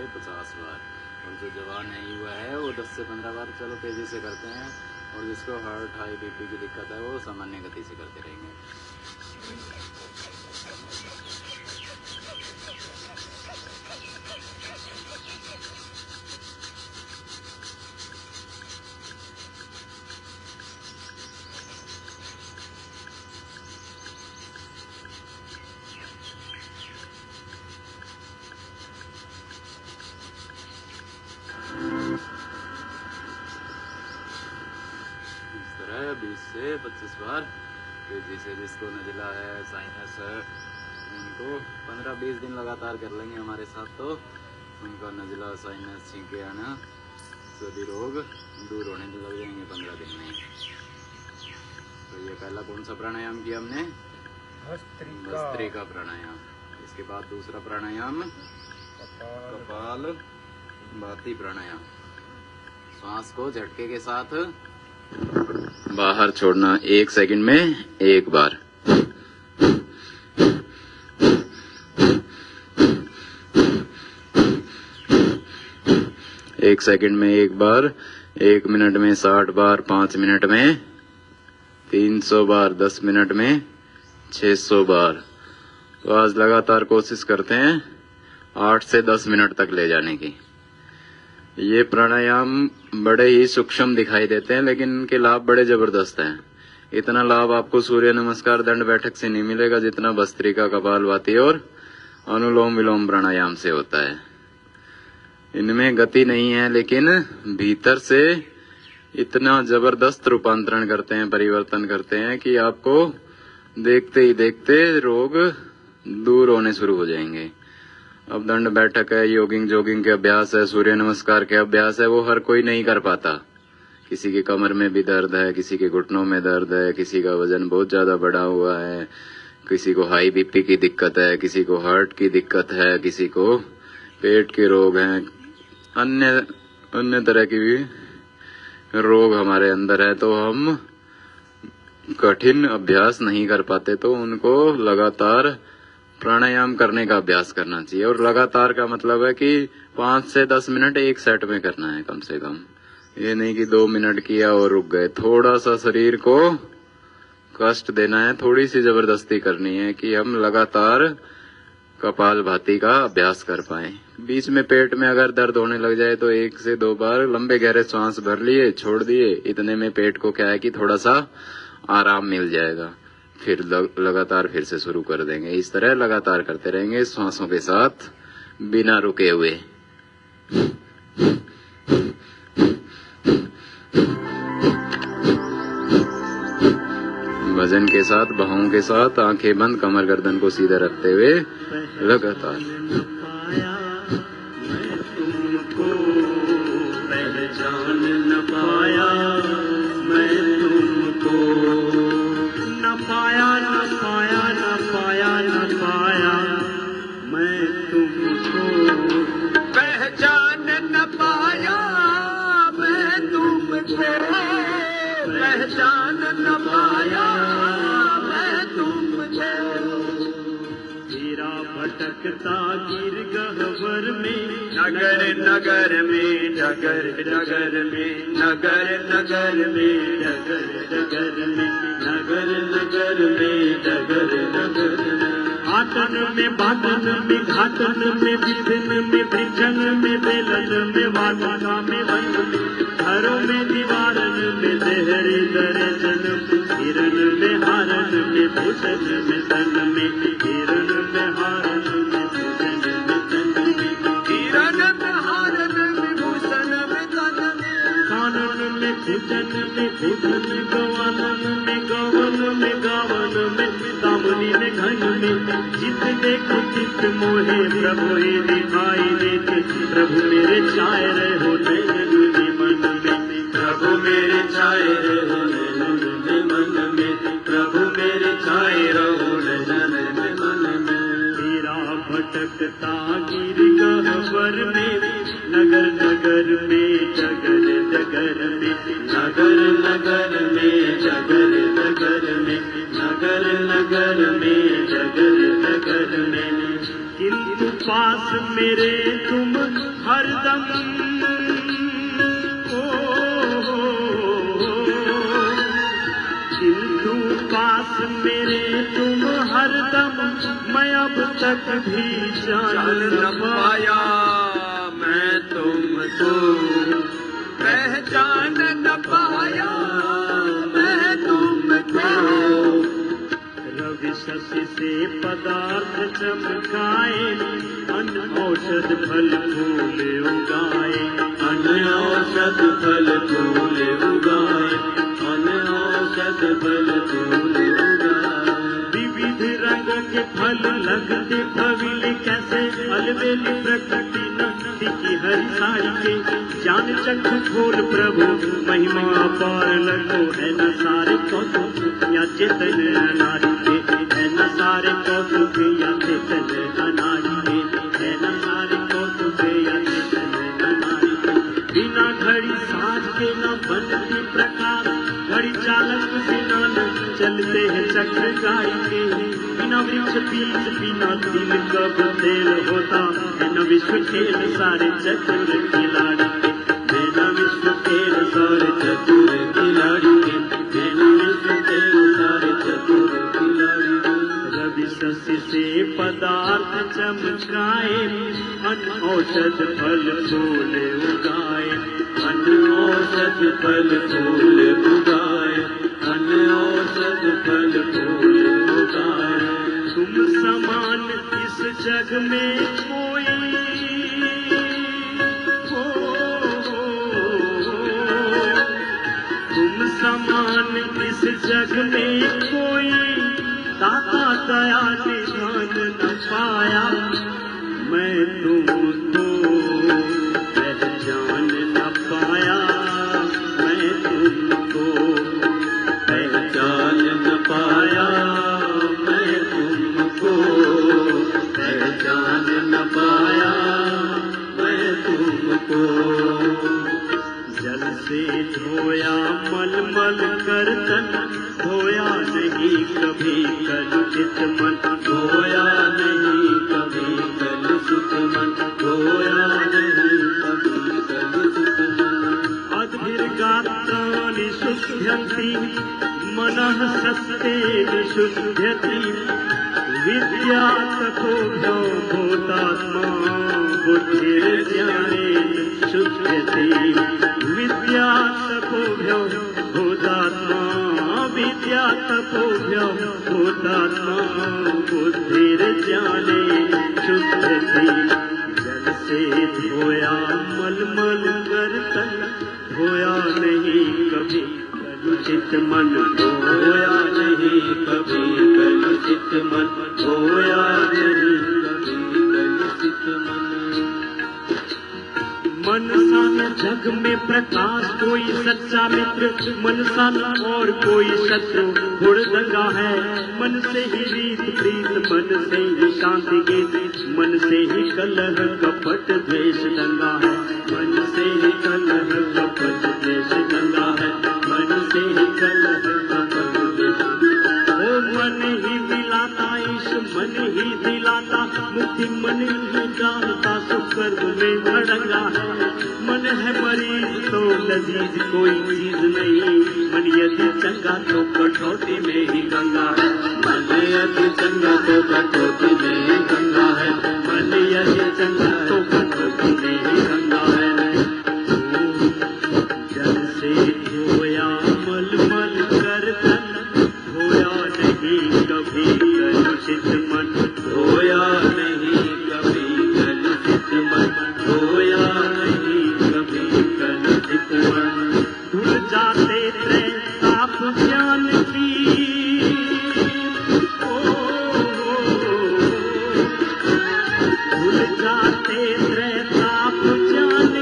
50 बार। और जो जवान नहीं हुआ है वो 10 से 15 बार चलो तेज़ी से करते हैं, और जिसको हार्ट हाई बीपी की दिक्कत है वो सामान्य गति से करते रहेंगे। इस तरह 20 से 25 बार तेजी से। जिसको नज़ला है, साइनस है, उनको 15-20 दिन लगातार कर लेंगे हमारे साथ तो उनका नज़ला, साइनस, छींके आना सभी रोग दूर होने लग जाएंगे 15 दिन में। तो ये पहला कौन सा प्राणायाम किया हमने? भस्त्रिका प्राणायाम। इसके बाद दूसरा प्राणायाम कपाल भाती प्राणायाम। श्वास को झटके के साथ बाहर छोड़ना 1 सेकंड में 1 बार। एक सेकंड में 1 बार, 1 मिनट में 60 बार, 5 मिनट में 300 बार, 10 मिनट में 600 बार। तो आज लगातार कोशिश करते हैं 8 से 10 मिनट तक ले जाने की। ये प्राणायाम बड़े ही सूक्ष्म दिखाई देते हैं लेकिन इनके लाभ बड़े जबरदस्त हैं। इतना लाभ आपको सूर्य नमस्कार दंड बैठक से नहीं मिलेगा जितना भस्त्रिका, कपालभाति और अनुलोम विलोम प्राणायाम से होता है। इनमें गति नहीं है लेकिन भीतर से इतना जबरदस्त रूपांतरण करते हैं, परिवर्तन करते हैं कि आपको देखते ही देखते रोग दूर होने शुरू हो जाएंगे। अब दंड बैठक है, योगिंग जोगिंग के अभ्यास है, सूर्य नमस्कार के अभ्यास है, वो हर कोई नहीं कर पाता। किसी की कमर में भी दर्द है, किसी के घुटनों में दर्द है, किसी का वजन बहुत ज्यादा बढ़ा हुआ है, किसी को हाई बीपी की दिक्कत है, किसी को हार्ट की दिक्कत है, किसी को पेट के रोग हैं, अन्य तरह की भी रोग हमारे अंदर है। तो हम कठिन अभ्यास नहीं कर पाते, तो उनको लगातार प्राणायाम करने का अभ्यास करना चाहिए। और लगातार का मतलब है कि 5 से 10 मिनट एक सेट में करना है कम से कम। ये नहीं कि 2 मिनट किया और रुक गए। थोड़ा सा शरीर को कष्ट देना है, थोड़ी सी जबरदस्ती करनी है कि हम लगातार कपालभाति का अभ्यास कर पाए। बीच में पेट में अगर दर्द होने लग जाए तो 1 से 2 बार लंबे गहरे सांस भर लिए, छोड़ दिए। इतने में पेट को क्या है कि थोड़ा सा आराम मिल जाएगा। फिर लगातार फिर से शुरू कर देंगे। इस तरह लगातार करते रहेंगे श्वासों के साथ बिना रुके हुए। वजन के साथ, बाहों के साथ, आंखें बंद, कमर गर्दन को सीधा रखते हुए लगातार। पहचान न पाया मैं तुमको, न पाया न पाया न पाया न पाया मैं तुमको, पहचान न पाया मैं तुमको, पहचान न पाया मैं तुमको। तेरा भटकता गिर गहवर में, नगर नगर में, डगर डगर में, नगर नगर में, डगर डगर में, नगर नगर में, डगर डगर में। आतन में, बातन में, घातन में, विधन में, वृक्षण में, बेलन में, वाटिका में, वन में, घरों में, दीवारन में, देहरी दर्शन, हिरन में, हारन में, भूषण में, तन में, हिरन में, हारन में, भूषण में, तन में, हिरन में, हारन में, भूषण में, तन में, कानन में, कुचन में, कुचन, गवानन में, गवन में, गावन में, दामनी में, घन में, चित देखो चित मोहे, प्रभु ही दिखाई देते, प्रभु मेरे छाए रहो नैनन में मन में, प्रभु मेरे छाए रहो नैनन में मन में, प्रभु मेरे छाए रहो नैनन में मन में। तेरा भटकता गिर गहवर में, नगर नगर में, जगर जगर में, नगर नगर में, जगर जगर में, नगर नगर में, जगर जगर में। किंतु पास मेरे तुम हरदम किंतु पास मेरे तुम हरदम मैं अब तक भी जान न पाया मैं तुमको पहचान न पाया मैं तुमको रवि शशि से पदार्थ चमकाए अन्न औषध फल फूल उगाए अन्न औषध फल फूल उगाए अन्न औषध फल फूल उगाए विविध रंग के फल लगते पविल कैसे अलबेली प्रकृति नंदी की हरी साड़ी के जान चक्षु खोल प्रभु महिमा अपार लगो है न सारे कौतुक या चेतन नारी के है न सारे कौतुक या चेतन नारी के है न सारे कौतुक या चेतन नारी के बिना घड़ी साज के न बनती प्रकाश घड़ी चालक बिना न चलते हैं चक्र गाड़ी के बिना वृक्ष बीज बिना दिल कब तेल होता है न विश्व खेल सारे चतुर खिलाड़ी के बिना विश्व खेल सारे चतुर खिलाड़ी के बिना विश्व खेल सारे चतुर खिलाड़ी रवि शशि से पदार्थ चमकाए अन्न औषध फल फूल उगाए अन्न औषध फल फूल उगाए अन्न औषध फल फूल उगाए तुम समान इस जग में कोई तुम समान इस जग में कोई दाता दया निधान न पाया मैं तुमको पहचान न पाया मैं तुमको पहचान न पाया मैं तुमको पहचान न पाया मैं तुमको जल से धोया मलमल कर तन धोया नहीं कभी कलुषित मन धोया नहीं कभी कलुषित मन धोया नहीं कभी कलुषित मन अद्भिर्गात्राणि शुद्ध्यन्ति मनः सत्तेन शुद्ध्यति विद्या तथोभ्यो भूतात्मा बुद्धिर्ज्ञानेन शुद्ध्यति विद्या तपोभ्यो भूतात्मा विद्या तपोभ्यो भूतात्मा बुद्धिर्ज्ञानेन शुद्ध्यति जल से धोया मलमल कर तन धोया नहीं कभी कलुषित मन धोया नहीं कभी कलुषित मन धोया नहीं कभी कलुषित मन मन सा न जग में प्रकाश कोई सच्चा मित्र मन सा न और कोई शत्रु हुड़दंगा है मन से ही रीत प्रीत मन से ही शांति गीत मन से ही कलह कपट द्वेष दंगा है मन से ही कलह कपट द्वेष दंगा है मन से ही कलह कपट द्वेष ओ मन ही दिलाता ईश मन ही दिलाता मुक्ति मन ही जानता सुकर्म में धड़ंगा है मन है मरीज तो लजीज कोई चीज नहीं मन यदि चंगा तो कटौती में ही गंगा है मन यदि चंगा तो कटौती में ही गंगा है मन यदि चंगा तो कटौती में ही गंगा है जल से धोया मलमल कर तन धोया नहीं कभी कलुषित मन धोया नहीं कभी कलुषित मन धोया नहीं कभी कलुषित मन धुल जाते त्रैताप ज्ञान की धुल जाते त्रैताप ज्ञान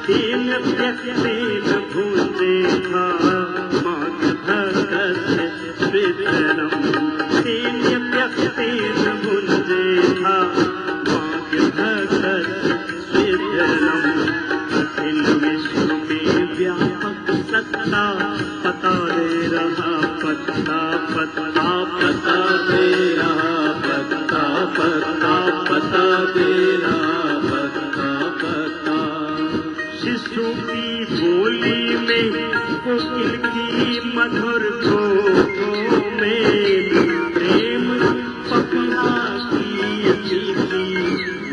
तेन त्यक्तेन भुञ्जेथा माघभगस्य स्विद्धरम् तेन त्यक्तेन भुञ्जेथा माघभगस्य स्विद्धरम् अखिल विश्व में व्यापक सत्ता पता दे रहा पत्ता पत्ता पता दे रहा पत्ता पत्ता पता दे रहा पत्ता पत्ता शिशु की बोली में कोकिल की मधुर ठोकों में प्रेम पपिया की मीठी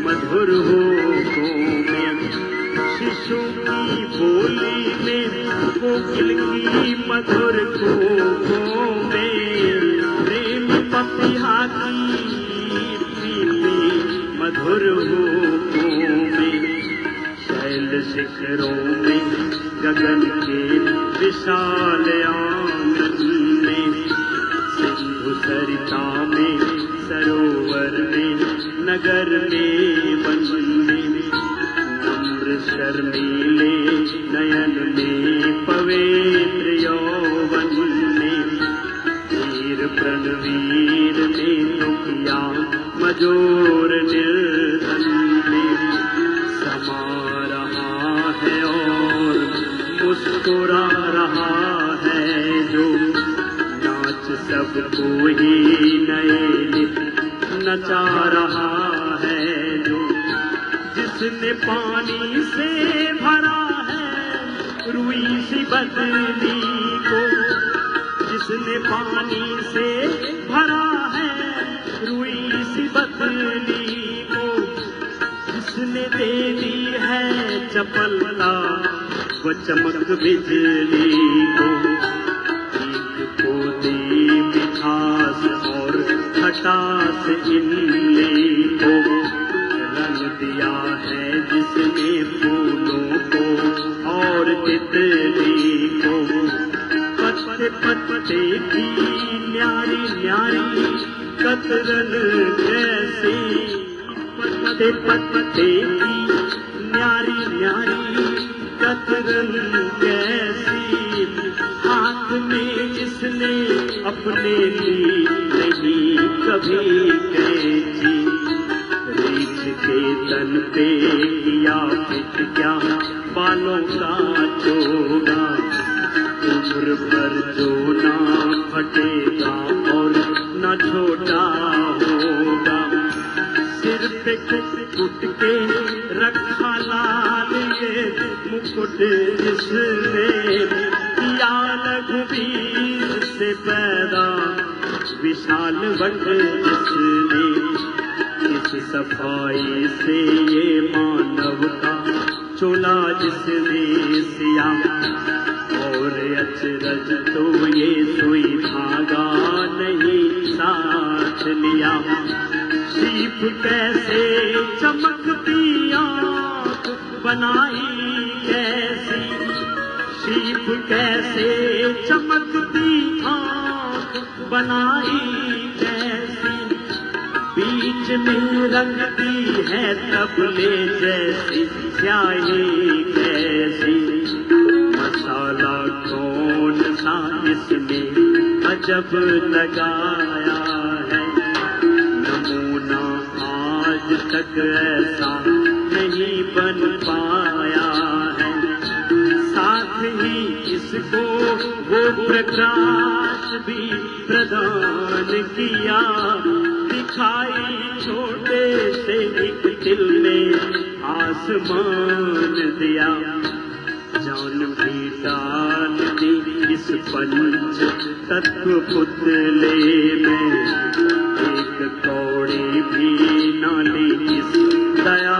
मधुर होठों में शिशु की बोली में कोकिल की मधुर ठोकों में प्रेम पपिया की मीठी मधुर होठों में शैल शिखरों में गगन के विशाल आंगन में सिंधु सरिता में सरोवर में नगर में वन में नम्र शर्मीले नयन में पवित्र यौवन में वीर प्रणवीर में दुखिया मजोर निर्धन में समा रहा है और मुस्कुरा रहा है जो नाच सबको ही नए नचा रहा है जो जिसने पानी से भरा है रुई सी बदली को जिसने पानी से भरा है रुई सी बदली को जिसने दे दी है चपलता व चमक बिजली को एक को दी मिठास और खटास इमली को रंग दिया है जिसने फूलों को और तितली को पत्ते पत्ते की न्यारी न्यारी कतरन कैसी पत्ते पत्ते की न्यारी न्यारी कतरन कैसी हाथ में जिसने अपने ली नहीं कभी कैची रीछ के तन पे किया फिट क्या बालों का चोगा उम्र पर जो ना फटेगा और न छोटा होगा सिर पे कुट के रखा लाल ये मुकुट जिसने किया रघुवीर से पैदा विशाल वट जिसने इस सफाई से ये मानव का चोला जिसने सिया और अचरज तो ये सुई धागा नहीं साथ लिया सीप कैसे चमकती आँख बनाई कैसी सीप कैसे चमकती आँख बनाई कैसी बीच में रंगती है तबले जैसी स्याही कैसी मसाला कौन सा इसमें अजब लगाया है नमूना आज तक ऐसा नहीं बन पाया है साथ ही इसको वो प्रकाश भी प्रदान किया दिखाई छोटे से एक दिल में आसमान दिया जान भी डाल दी इस पंच तत्व पुतले में एक कौड़ी भी ना ली इस दया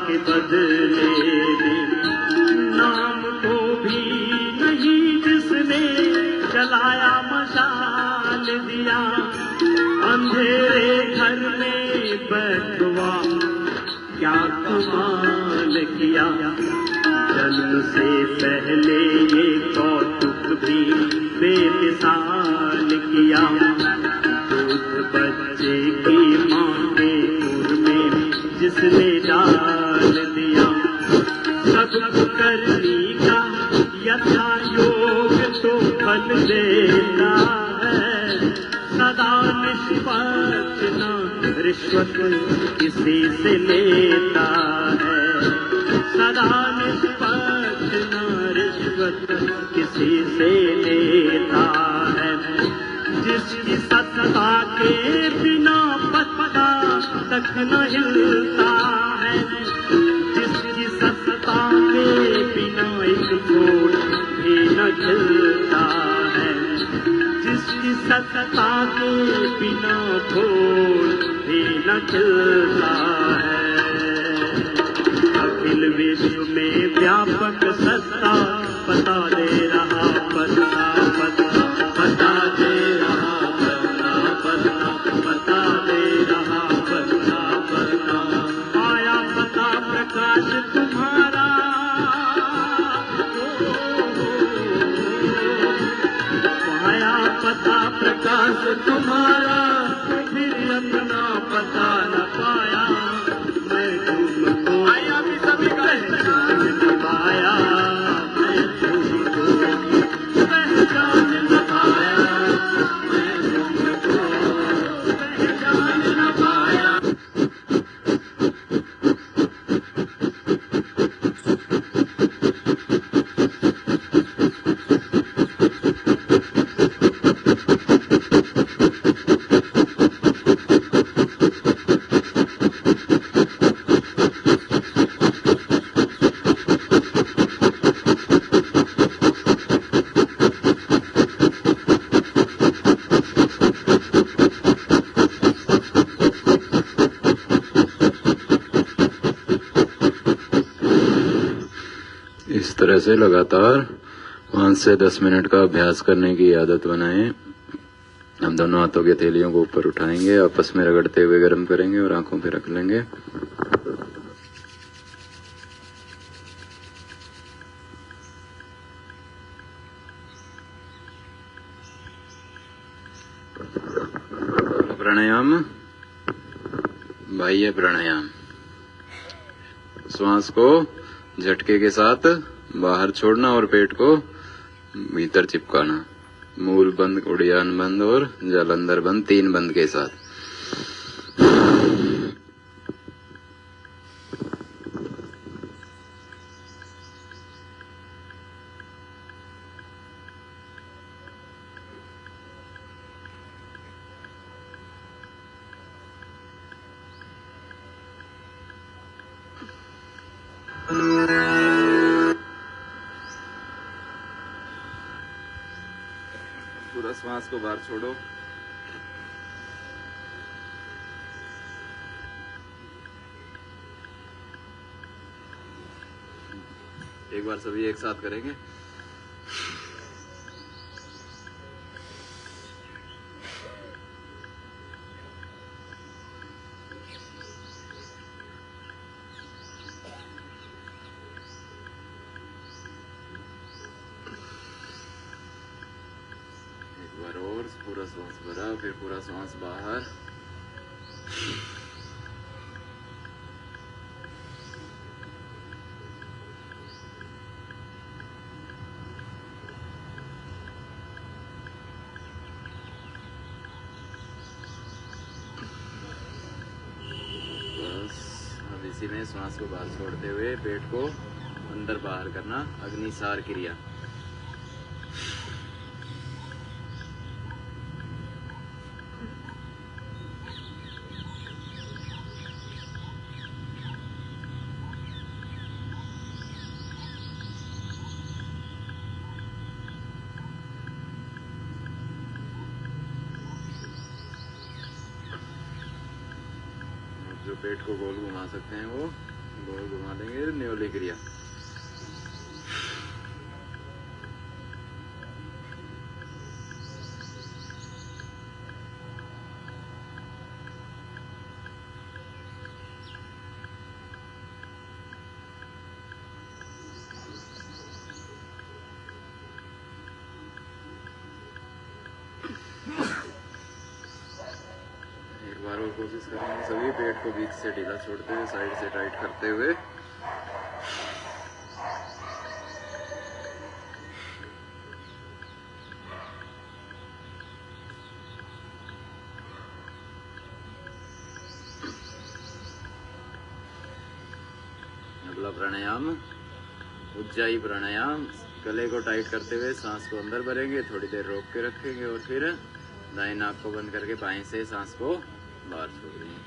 के बदले में नाम को भी नहीं जिसने जलाया मशाल दिया अंधेरे घर में बैठवा क्या कमाल किया जन्म से पहले ये कौतुक भी बेमिसाल किया दूध बच्चे की माँ के दूध में जिसने डाल दिया सब सब करनी का यथा योग तो फल देता है। सदा निष्पक्ष न रिश्वत किसी से लेता है। सदा निष्पक्ष न रिश्वत किसी से लेता है। जिसकी सत्ता के बिना पत्ता तक न हिलता है। जिसकी सत्ता के बिना एक फूल भी न खिलता है। जिसकी सत्ता के बिना फूल भी न खिलता है। अखिल विश्व में व्यापक सत्ता पता दे रहा पता पता पता दे रहा पता पता पता दे रहा पता पता। आया पता प्रकाश तुम्हारा आया पता प्रकाश तुम्हारा फिर अपना पता न पाया। मैं तुमको आया भी सभी पहचान न पाया। मैं तुमको पहचान न पाया। मैं तुमको पहचान न पाया। इस तरह से लगातार 5 से 10 मिनट का अभ्यास करने की आदत बनाएं। हम दोनों हाथों की हथेलियों को ऊपर उठाएंगे, आपस में रगड़ते हुए गर्म करेंगे और आंखों पे रख लेंगे। प्राणायाम, बाह्य प्राणायाम। श्वास को झटके के साथ बाहर छोड़ना और पेट को भीतर चिपकाना। मूल बंद, उड़ियान बंद और जालंधर बंद, 3 बंद के साथ। पूरा श्वास को बाहर छोड़ो। एक बार सभी एक साथ करेंगे। और पूरा श्वास भरा, फिर पूरा श्वास बाहर। बस अब इसी में श्वास को बाहर छोड़ते हुए पेट को अंदर बाहर करना, अग्निसार क्रिया। जो पेट को गोल घुमा सकते हैं वो गोल घुमा देंगे, न्योली क्रिया। बार और कोशिश करेंगे सभी, पेट को बीच से ढीला छोड़ते हुए, साइड से टाइट करते हुए। प्राणायाम, उज्जाई प्राणायाम। गले को टाइट करते हुए सांस को अंदर भरेंगे, थोड़ी देर रोक के रखेंगे और फिर दाएं नाक को बंद करके बाएं से सांस को बाहर छोड़ देंगे।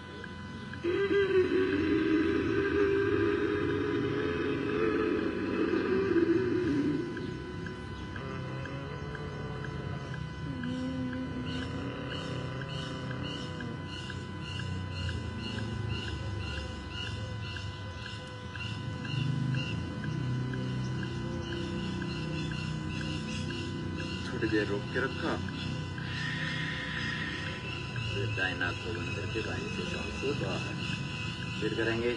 थोड़ी देर रोक के रखा, फिर दाएं नाक को बंद करके बाएं से सांस को बाहर। फिर करेंगे।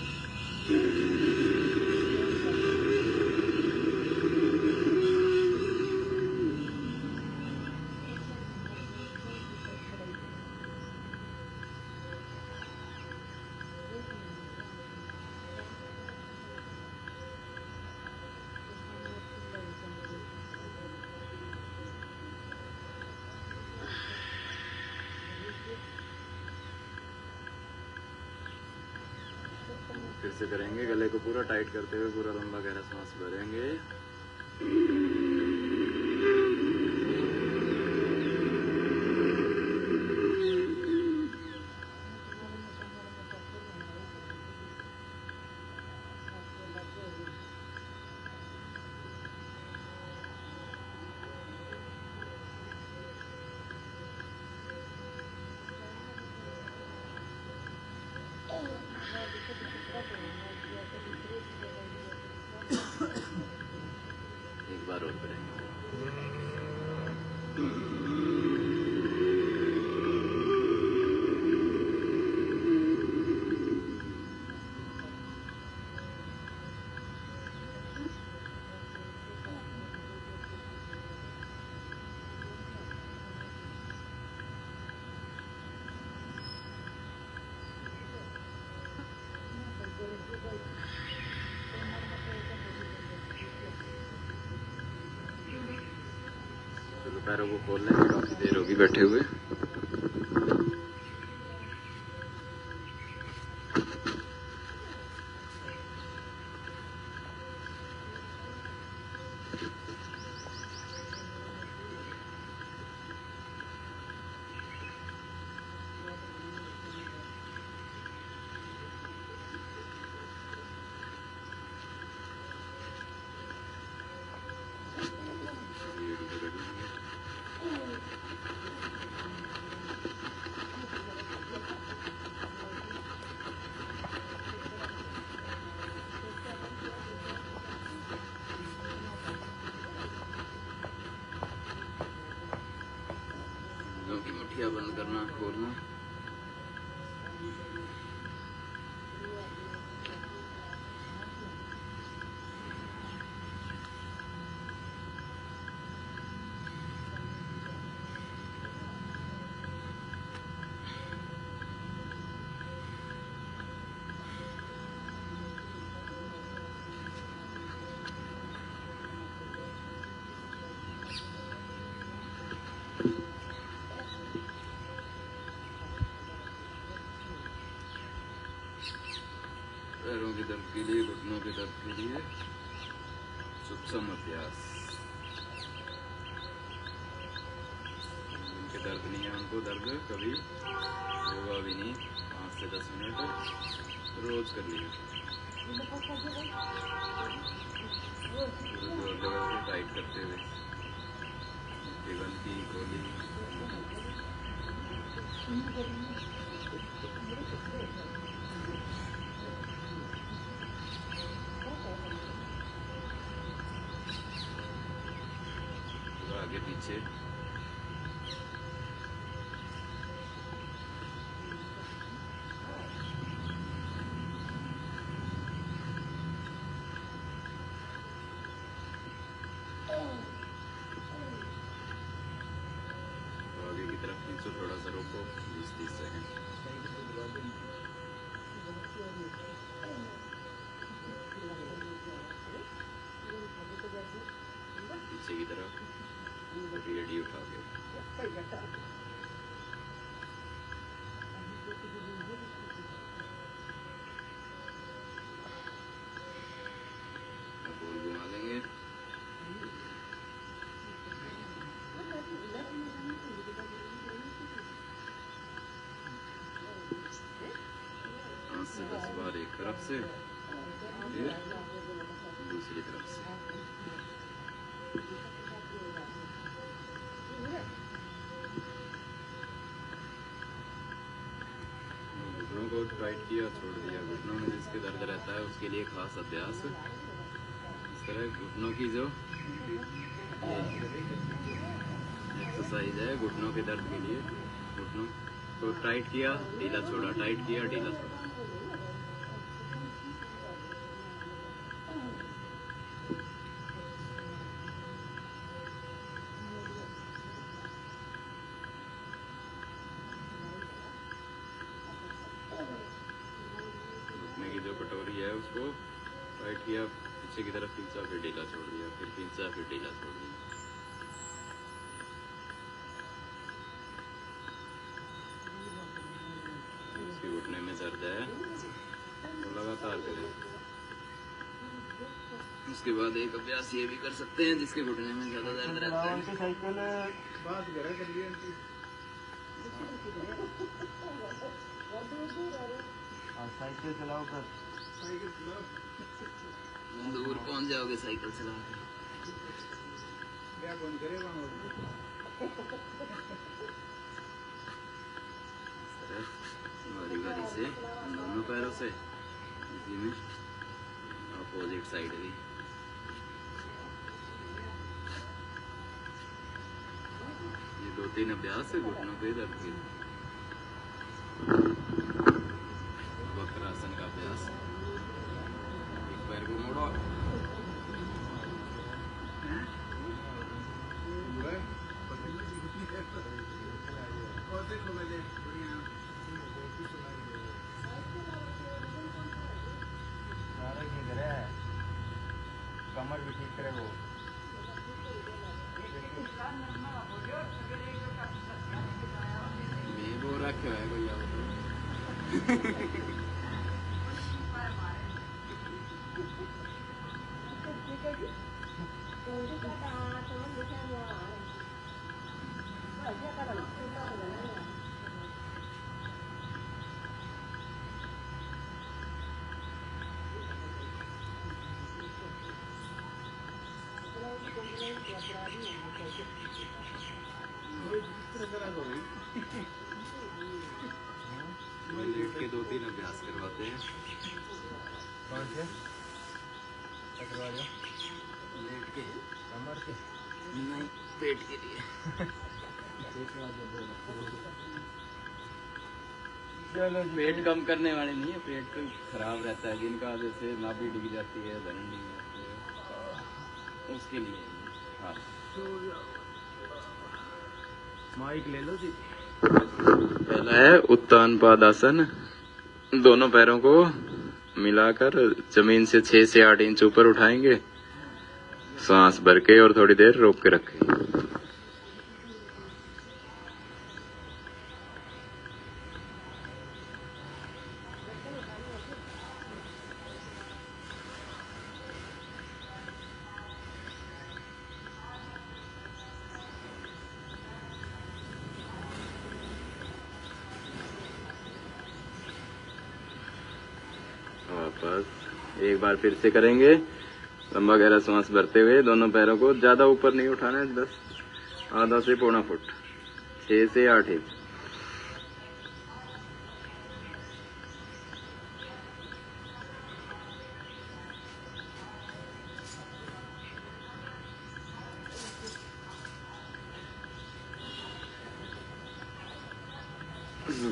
फिर से करेंगे। गले को पूरा टाइट करते हुए पूरा लंबा गहरा सांस भरेंगे। एक बार और करेंगे। चलो पैरों को खोल लेंगे, काफी देर होगी बैठे हुए। मुठिया बंद करना, खोलना। पैरों के दर्द के लिए, घुटनों के दर्द के लिए सूक्ष्म अभ्यास। उनके दर्द नहीं है, उनको दर्द कभी होगा भी नहीं। 5 से 10 मिनट रोज कर लीजिए। जोर लगा के टाइट करते हुए बंद की खोली। आगे पीछे आगे की तरफ खींचो, थोड़ा सा रोको 20-30 सेकंड। पीछे की तरफ रेडी उठा के तरफ से, फिर दूसरी तरफ से। घुटनों को टाइट किया, छोड़ दिया। घुटनों में जिसके दर्द रहता है उसके लिए खास अभ्यास इस तरह घुटनों की जो एक्सरसाइज है घुटनों के दर्द के लिए। घुटनों को टाइट किया, ढीला छोड़ा, टाइट किया, ढीला छोड़ा। घुटने की जो कटोरी है उसको टाइट किया, पीछे की तरफ खींचा, फिर ढीला छोड़ दिया, फिर खींचा, फिर ढीला छोड़ दिया। इसके घुटने में दर्द है तो लगातार करें। उसके बाद एक अभ्यास ये भी कर सकते हैं जिसके घुटने में ज्यादा दर्द रहता है। साइकिल बात कर लिया साइकिल चलाओ कर, साइकिल चलाओ, दूर पहुंच जाओगे साइकिल चला के। क्या कौन करेगा बारी बारी से दोनों पैरों से, इसी में अपोजिट साइड भी। ये 2-3 अभ्यास है घुटनों के दर्द के। वक्रासन का अभ्यास। एक पैर को मोड़ो, कमर भी ठीक करे वो। मैं वो रखे है कोई आओ तो। लेट के 2-3 अभ्यास करवाते हैं। कौन से करवा दो? लेट के, कमर के नहीं पेट के लिए। चलो पेट कम करने वाले नहीं है, पेट तो खराब रहता है जिनका, जैसे नाभि डिग जाती है, धरण डिग जाती है, उसके लिए। हाँ माइक ले लो जी। पहला है उत्तान पादासन। दोनों पैरों को मिलाकर जमीन से 6 से 8 इंच ऊपर उठाएंगे। सांस भर के और थोड़ी देर रोक के रखें। वापस एक बार फिर से करेंगे। लंबा गहरा सांस भरते हुए दोनों पैरों को ज्यादा ऊपर नहीं उठाना है, 10 आधा से पौना फुट, 6 से 8 इंच।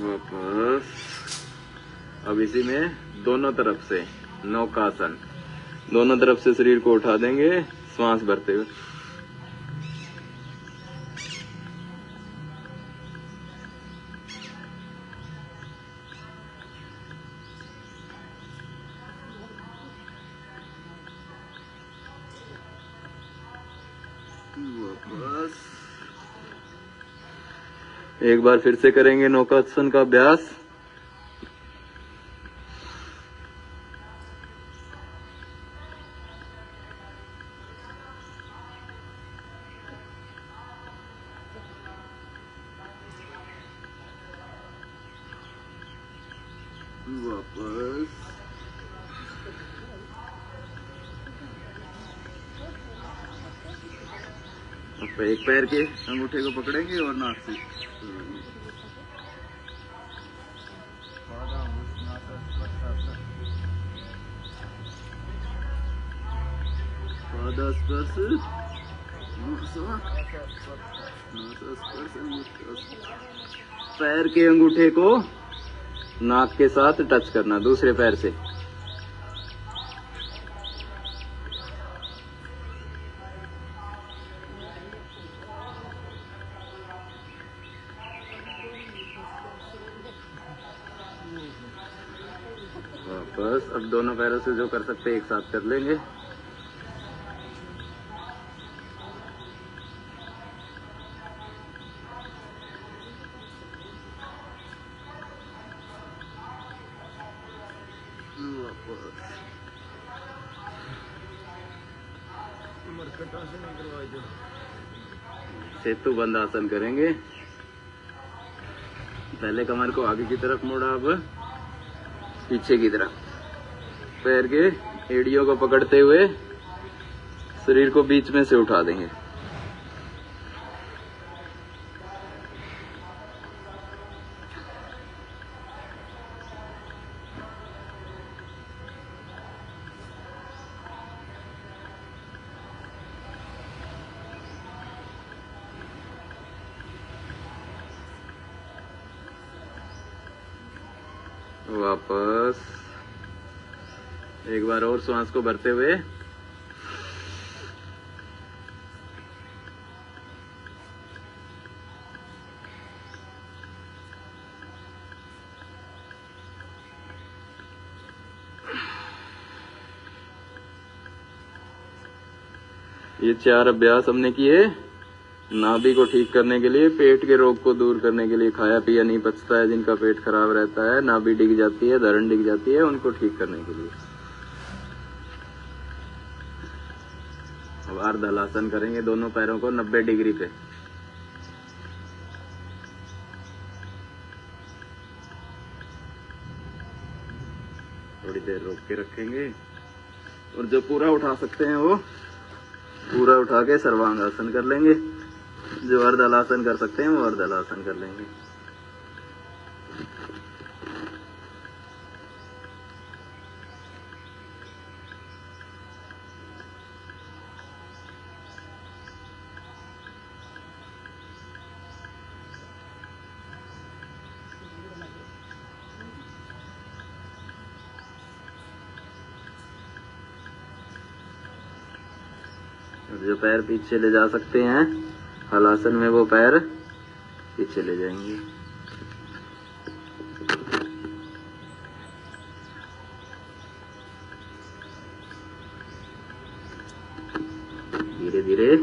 वापस अब इसी में दोनों तरफ से नौकासन, दोनों तरफ से शरीर को उठा देंगे श्वास भरते हुए। वापस एक बार फिर से करेंगे नौकासन का अभ्यास। वापस अब एक पैर के अंगूठे को पकड़ेंगे और नाक से पैर के अंगूठे को नाक के साथ टच करना दूसरे पैर से। वापस अब दोनों पैरों से जो कर सकते एक साथ कर लेंगे। सेतु बंद आसन करेंगे। पहले कमर को आगे की तरफ मोड़ा, अब पीछे की तरफ। पैर के एड़ियों को पकड़ते हुए शरीर को बीच में से उठा देंगे। वापस एक बार और श्वास को भरते हुए ये 4 अभ्यास हमने किए नाभि को ठीक करने के लिए, पेट के रोग को दूर करने के लिए। खाया पिया नहीं पचता है, जिनका पेट खराब रहता है, नाभि डिग जाती है, धरण डिग जाती है, उनको ठीक करने के लिए। अब अर्ध हलासन करेंगे दोनों पैरों को 90 डिग्री पे। थोड़ी देर रोक के रखेंगे और जो पूरा उठा सकते हैं वो पूरा उठा के सर्वांगासन कर लेंगे। जो अर्ध हलासन कर सकते हैं वो अर्ध हलासन कर लेंगे। जो पैर पीछे ले जा सकते हैं हलासन में, वो पैर पीछे ले जाएंगे। धीरे धीरे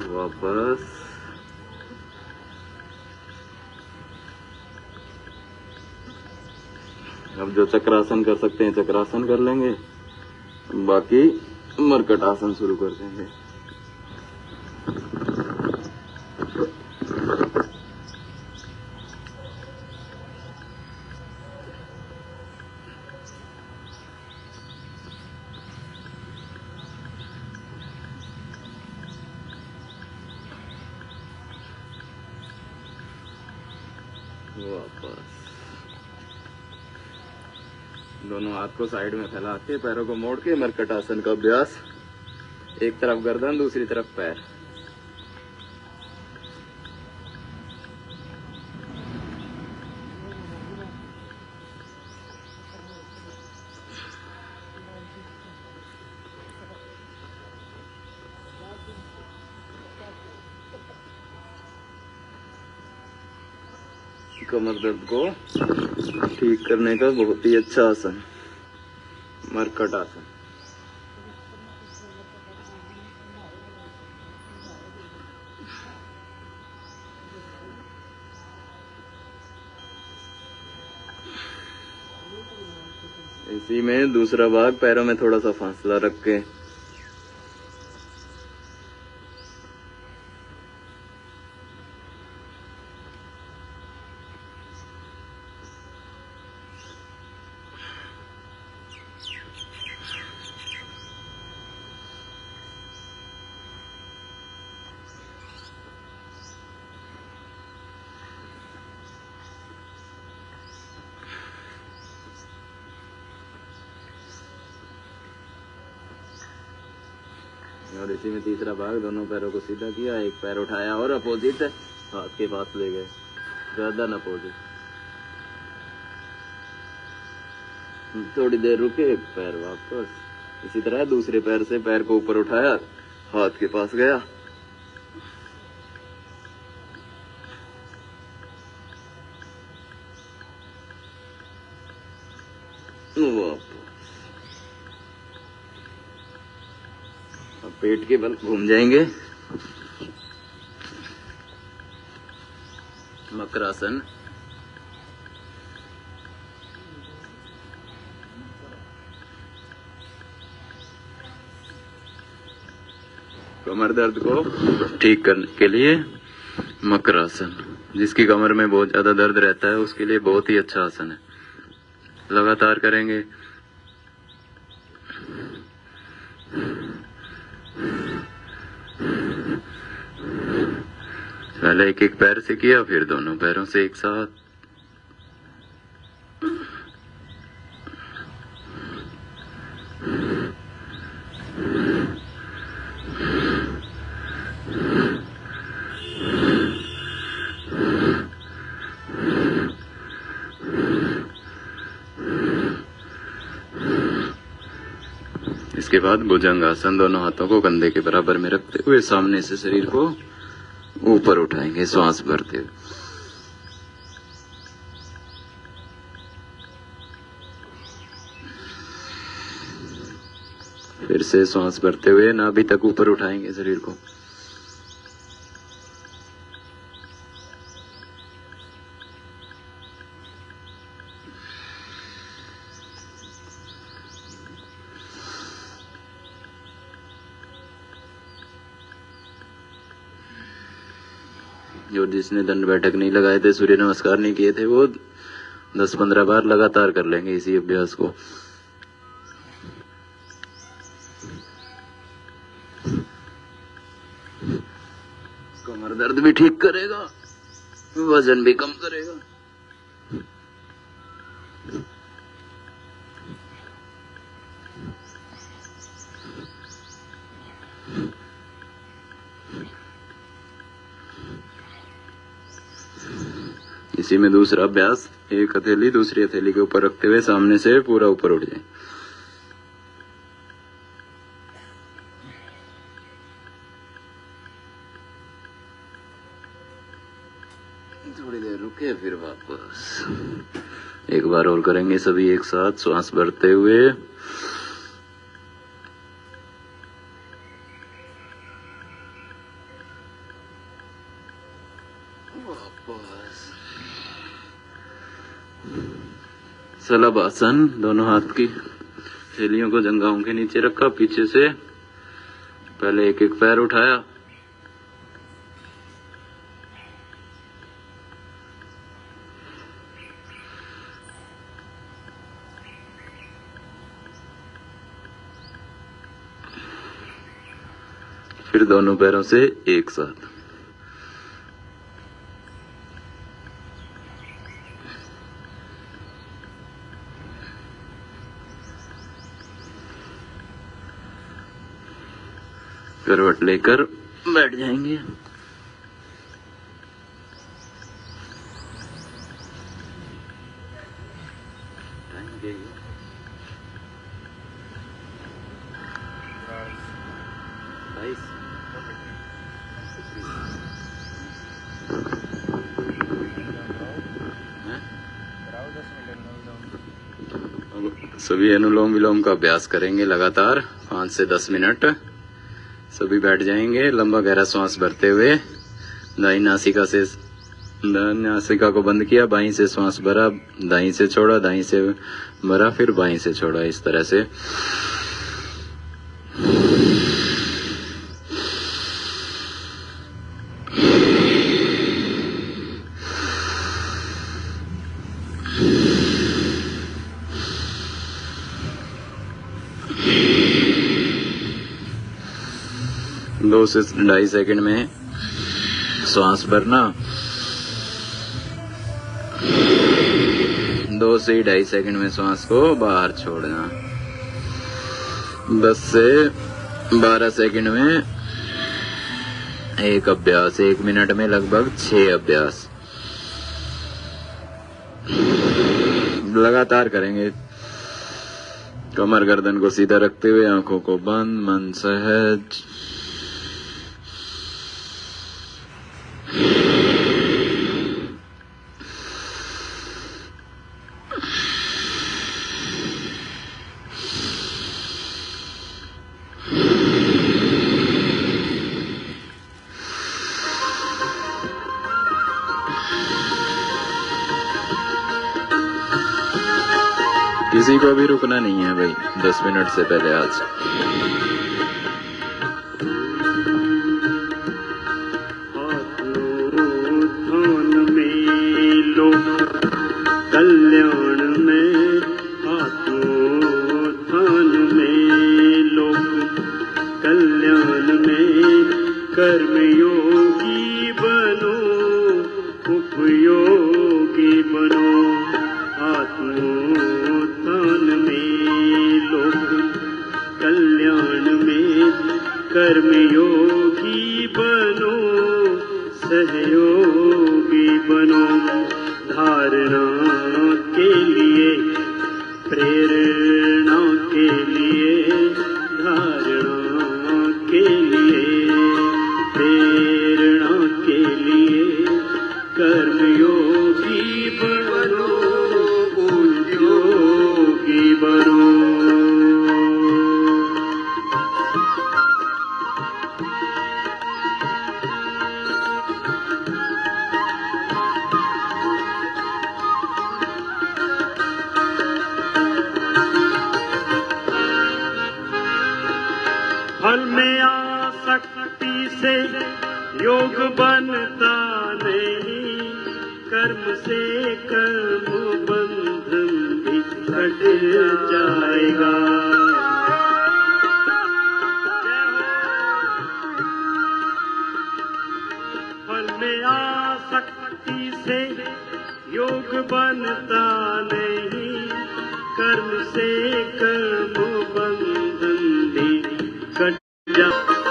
वापस। अब जो चक्रासन कर सकते हैं चक्रासन कर लेंगे, बाकी मरकट आसन शुरू कर देंगे। वापस दोनों हाथ को साइड में फैला के पैरों को मोड़ के मरकट आसन का अभ्यास। एक तरफ गर्दन, दूसरी तरफ पैर। कमर दर्द को ठीक करने का बहुत ही अच्छा आसन मरकट आसन। इसी में दूसरा भाग पैरों में थोड़ा सा फासला रख के और इसी में तीसरा भाग, दोनों पैरों को सीधा किया, एक पैर उठाया और अपोजिट हाथ के पास ले गए, गर्दन अपोजिट। थोड़ी देर रुके, पैर वापस, इसी तरह दूसरे पैर से पैर को ऊपर उठाया, हाथ के पास गया, वापस। अब पेट के बल घूम जाएंगे, मकरासन। कमर दर्द को ठीक करने के लिए मकरासन, जिसकी कमर में बहुत ज्यादा दर्द रहता है उसके लिए बहुत ही अच्छा आसन है। लगातार करेंगे। पहले एक एक पैर से किया, फिर दोनों पैरों से एक साथ। इसके बाद भुजंगासन, दोनों हाथों को कंधे के बराबर में रखते हुए सामने से शरीर को ऊपर उठाएंगे, श्वास भरते हुए। फिर से श्वास भरते हुए नाभि तक ऊपर उठाएंगे शरीर को। जो जिसने दंड बैठक नहीं लगाए थे, सूर्य नमस्कार नहीं किए थे, वो 10-15 बार लगातार कर लेंगे इसी अभ्यास को। कमर दर्द भी ठीक करेगा, वजन भी कम करेगा। इसी में दूसरा अभ्यास, एक हथेली दूसरी हथेली के ऊपर रखते हुए सामने से पूरा ऊपर उठ जाए। थोड़ी देर रुके, फिर वापस। एक बार और करेंगे सभी एक साथ, श्वास भरते हुए। सलभ आसन, दोनों हाथ की थैलियों को जंघाओं के नीचे रखा, पीछे से पहले एक एक पैर उठाया, फिर दोनों पैरों से एक साथ। करवट लेकर बैठ जाएंगे। सभी अनुलोम विलोम का अभ्यास करेंगे लगातार 5 से 10 मिनट। सभी बैठ जाएंगे, लंबा गहरा श्वास भरते हुए। दाई नासिका को बंद किया, बाईं से श्वास भरा, दाईं से छोड़ा, दाईं से भरा, फिर बाईं से छोड़ा, इस तरह से। दो से 2.5 सेकंड में श्वास भरना, 2 से 2.5 सेकंड में श्वास को बाहर छोड़ना। 10 से 12 सेकंड में एक अभ्यास, 1 मिनट में लगभग 6 अभ्यास लगातार करेंगे। कमर गर्दन को सीधा रखते हुए आंखों को बंद, मन सहज। किसी को भी रुकना नहीं है भाई 10 मिनट से पहले आज। कल्याण में आत्मोत्थान में लोक कल्याण में कर्मयोगी बनो, उपयोगी बनो। आत्मोत्थान में लोक कल्याण में कर्मयोगी बनो, सहयोगी बनो। धारणा के लिए, प्रेरणा के लिए, धारणा के लिए, प्रेरणा के लिए कर्मयोगी बनो, उद्योगी बनो। फल में आसक्ति से योग बनता नहीं, कर्म से कर्म बंधन भी कट जाएगा। फल में आसक्ति से योग बनता नहीं, कर्म से कर्म बंधन भी कट जाएगा।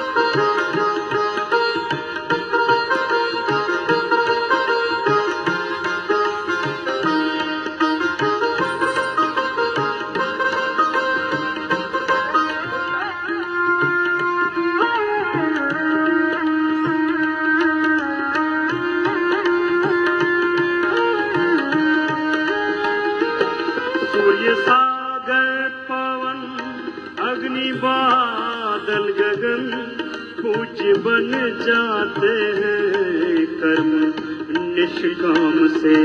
सागर पवन अग्नि बादल गगन कुछ बन जाते हैं कर्म निष्काम से।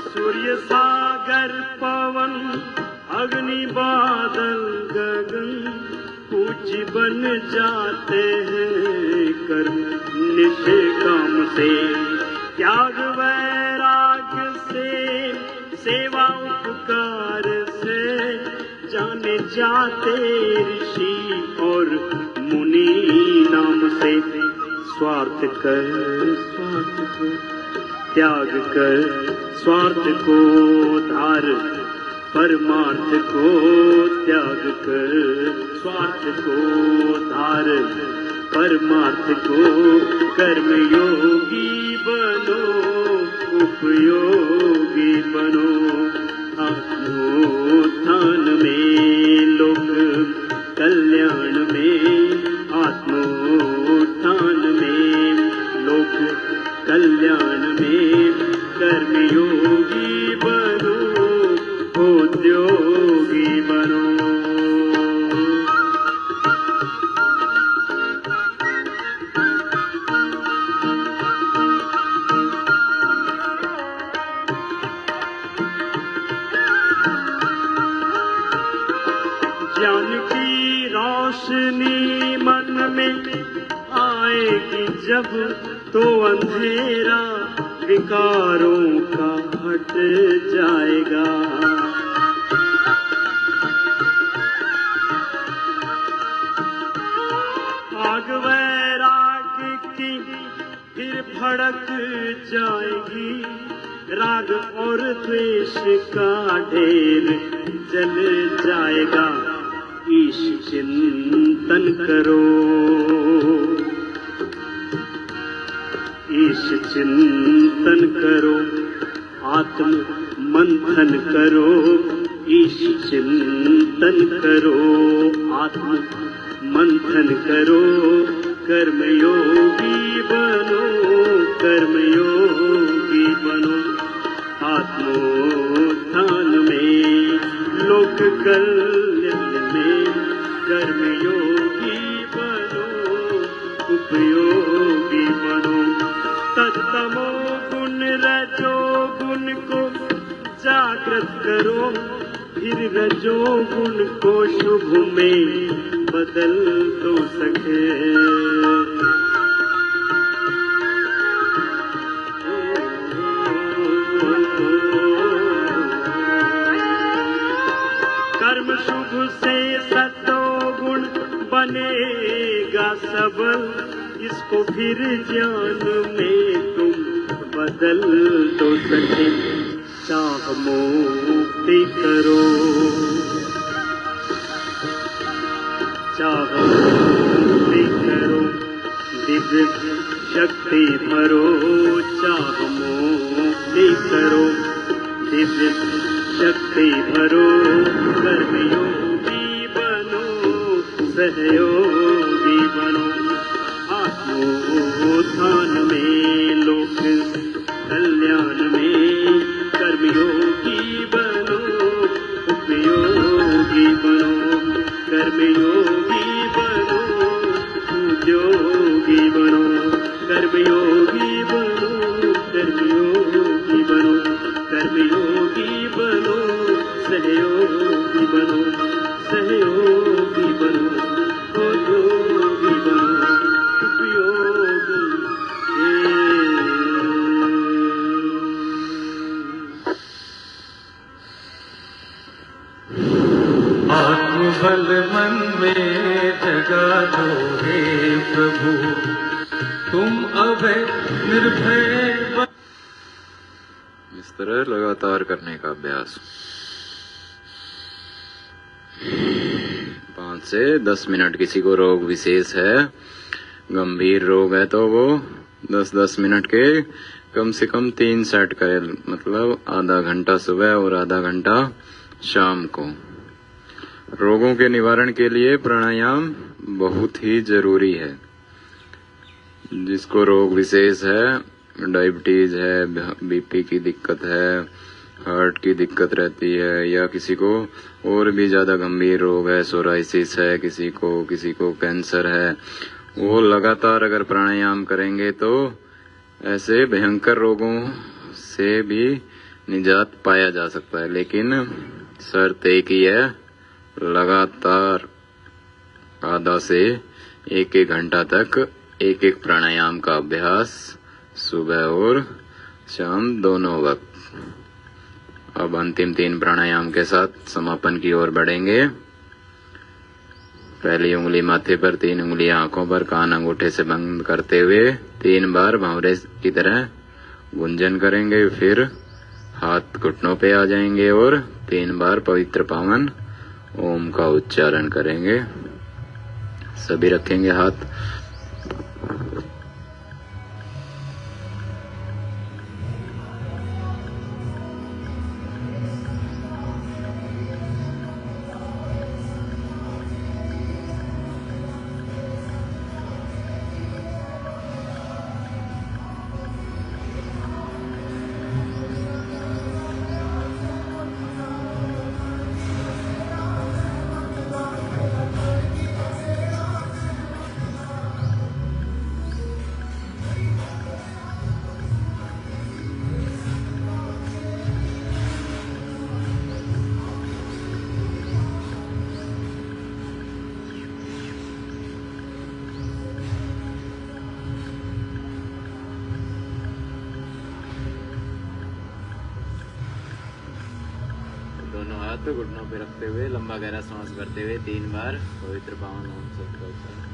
सूर्य सागर पवन अग्नि बादल गगन कुछ बन जाते हैं कर्म निष्काम से। त्याग वैराग्य से, सेवा उपकार से जाने जाते ऋषि और मुनि नाम से। स्वार्थ कर स्वार्थ को त्याग कर, स्वार्थ को धार, परमार्थ को त्याग कर, स्वार्थ को धार, परमार्थ को। कर्मयोगी बनो, उपयोगी बनो। आत्मोत्थान में लोक कल्याण में, आत्मोत्थान में लोक कल्याण में कर्मयोगी बनो, उद्योगी बनो। ज्ञान की रोशनी मन में आएगी जब, तो अंधेरा विकारों का हट जाएगा। आग वैराग्य की फिर भड़क जाएगी, राग और दोष का ढेर जल जाएगा। ईश चिंतन करो, ईश चिंतन करो, आत्म मंथन करो। ईश चिंतन करो, आत्म मंथन करो। कर्मयोगी बनो, कर्मयोगी बनो। आत्मोत्थान में, लोक कल्याण में कर्मयोगी बनो, उपयोगी बनो। तत्तमो गुण रजो गुण को जागृत करो, फिर रजो गुण को शुभ में बदल तो सके। कर्म शुभ से सतो गुण बनेगा सबल, इसको फिर ज्ञान में तुम बदल तो सके। चाह मुक्ति करो, चाह मुक्ति करो, दिव्य शक्ति भरो। चाह मुक्ति करो, दिव्य शक्ति भरो। कर्मयोगी बनो, सहयोगी बनो। आत्मोत्थान में, लोक कल्याण में कर्मयोगी बनो, उपयोगी बनो। कर्मयोगी बनो, उद्योगी बनो। कर्मयोगी बनो, कर्मयोगी बनो। कर्मयोगी बनो, सहयोगी बनो। सहयोगी बनो, उद्योगी बनो, उपयोगी। आत्मबल मन में जगा दो हे प्रभु, तुम अभय निर्भय। इस तरह लगातार करने का अभ्यास 5 से 10 मिनट। किसी को रोग विशेष है, गंभीर रोग है, तो वो 10-10 मिनट के कम से कम 3 सेट करे, मतलब आधा घंटा सुबह और आधा घंटा शाम को। रोगों के निवारण के लिए प्राणायाम बहुत ही जरूरी है। जिसको रोग विशेष है, डायबिटीज है, बीपी की दिक्कत है, हार्ट की दिक्कत रहती है, या किसी को और भी ज्यादा गंभीर रोग है, सोराइसिस है, किसी को कैंसर है, वो लगातार अगर प्राणायाम करेंगे तो ऐसे भयंकर रोगों से भी निजात पाया जा सकता है। लेकिन शर्त एक ही है, लगातार आधा से 1-1 घंटा तक एक प्राणायाम का अभ्यास सुबह और शाम दोनों वक्त। अब अंतिम 3 प्राणायाम के साथ समापन की ओर बढ़ेंगे। पहली उंगली माथे पर, 3 उंगलियां आंखों पर, कान अंगूठे से बंद करते हुए 3 बार भंवरे की तरह गुंजन करेंगे। फिर हाथ घुटनों पे आ जाएंगे और 3 बार पवित्र पावन ओम का उच्चारण करेंगे। सभी रखेंगे हाथ। दोनों हाथ घुटनों पे रखते हुए लंबा गहरा सांस करते हुए 3 बार पवित्र पावन ओम शब्द का उच्चारण।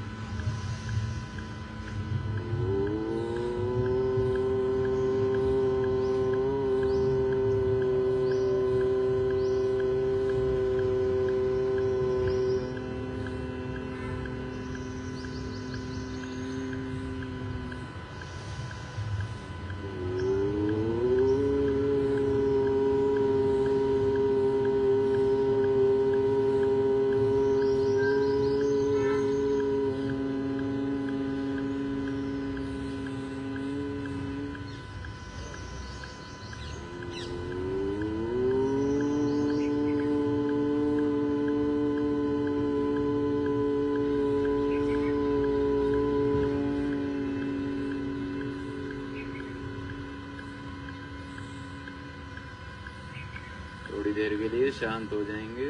देर के लिए शांत हो जाएंगे,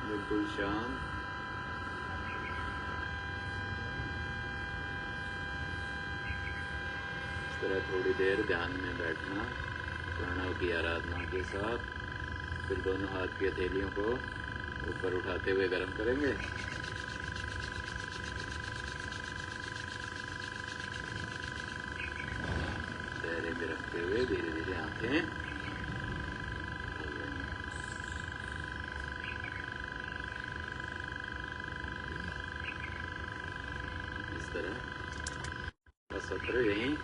बिल्कुल शांत। इस तरह थोड़ी देर ध्यान में बैठना प्रणव की आराधना के साथ। फिर दोनों हाथ की हथेलियों को ऊपर उठाते हुए गर्म करेंगे। चेहरे में रखते हुए धीरे धीरे आंखें इस तरह। बस सत्र यहीं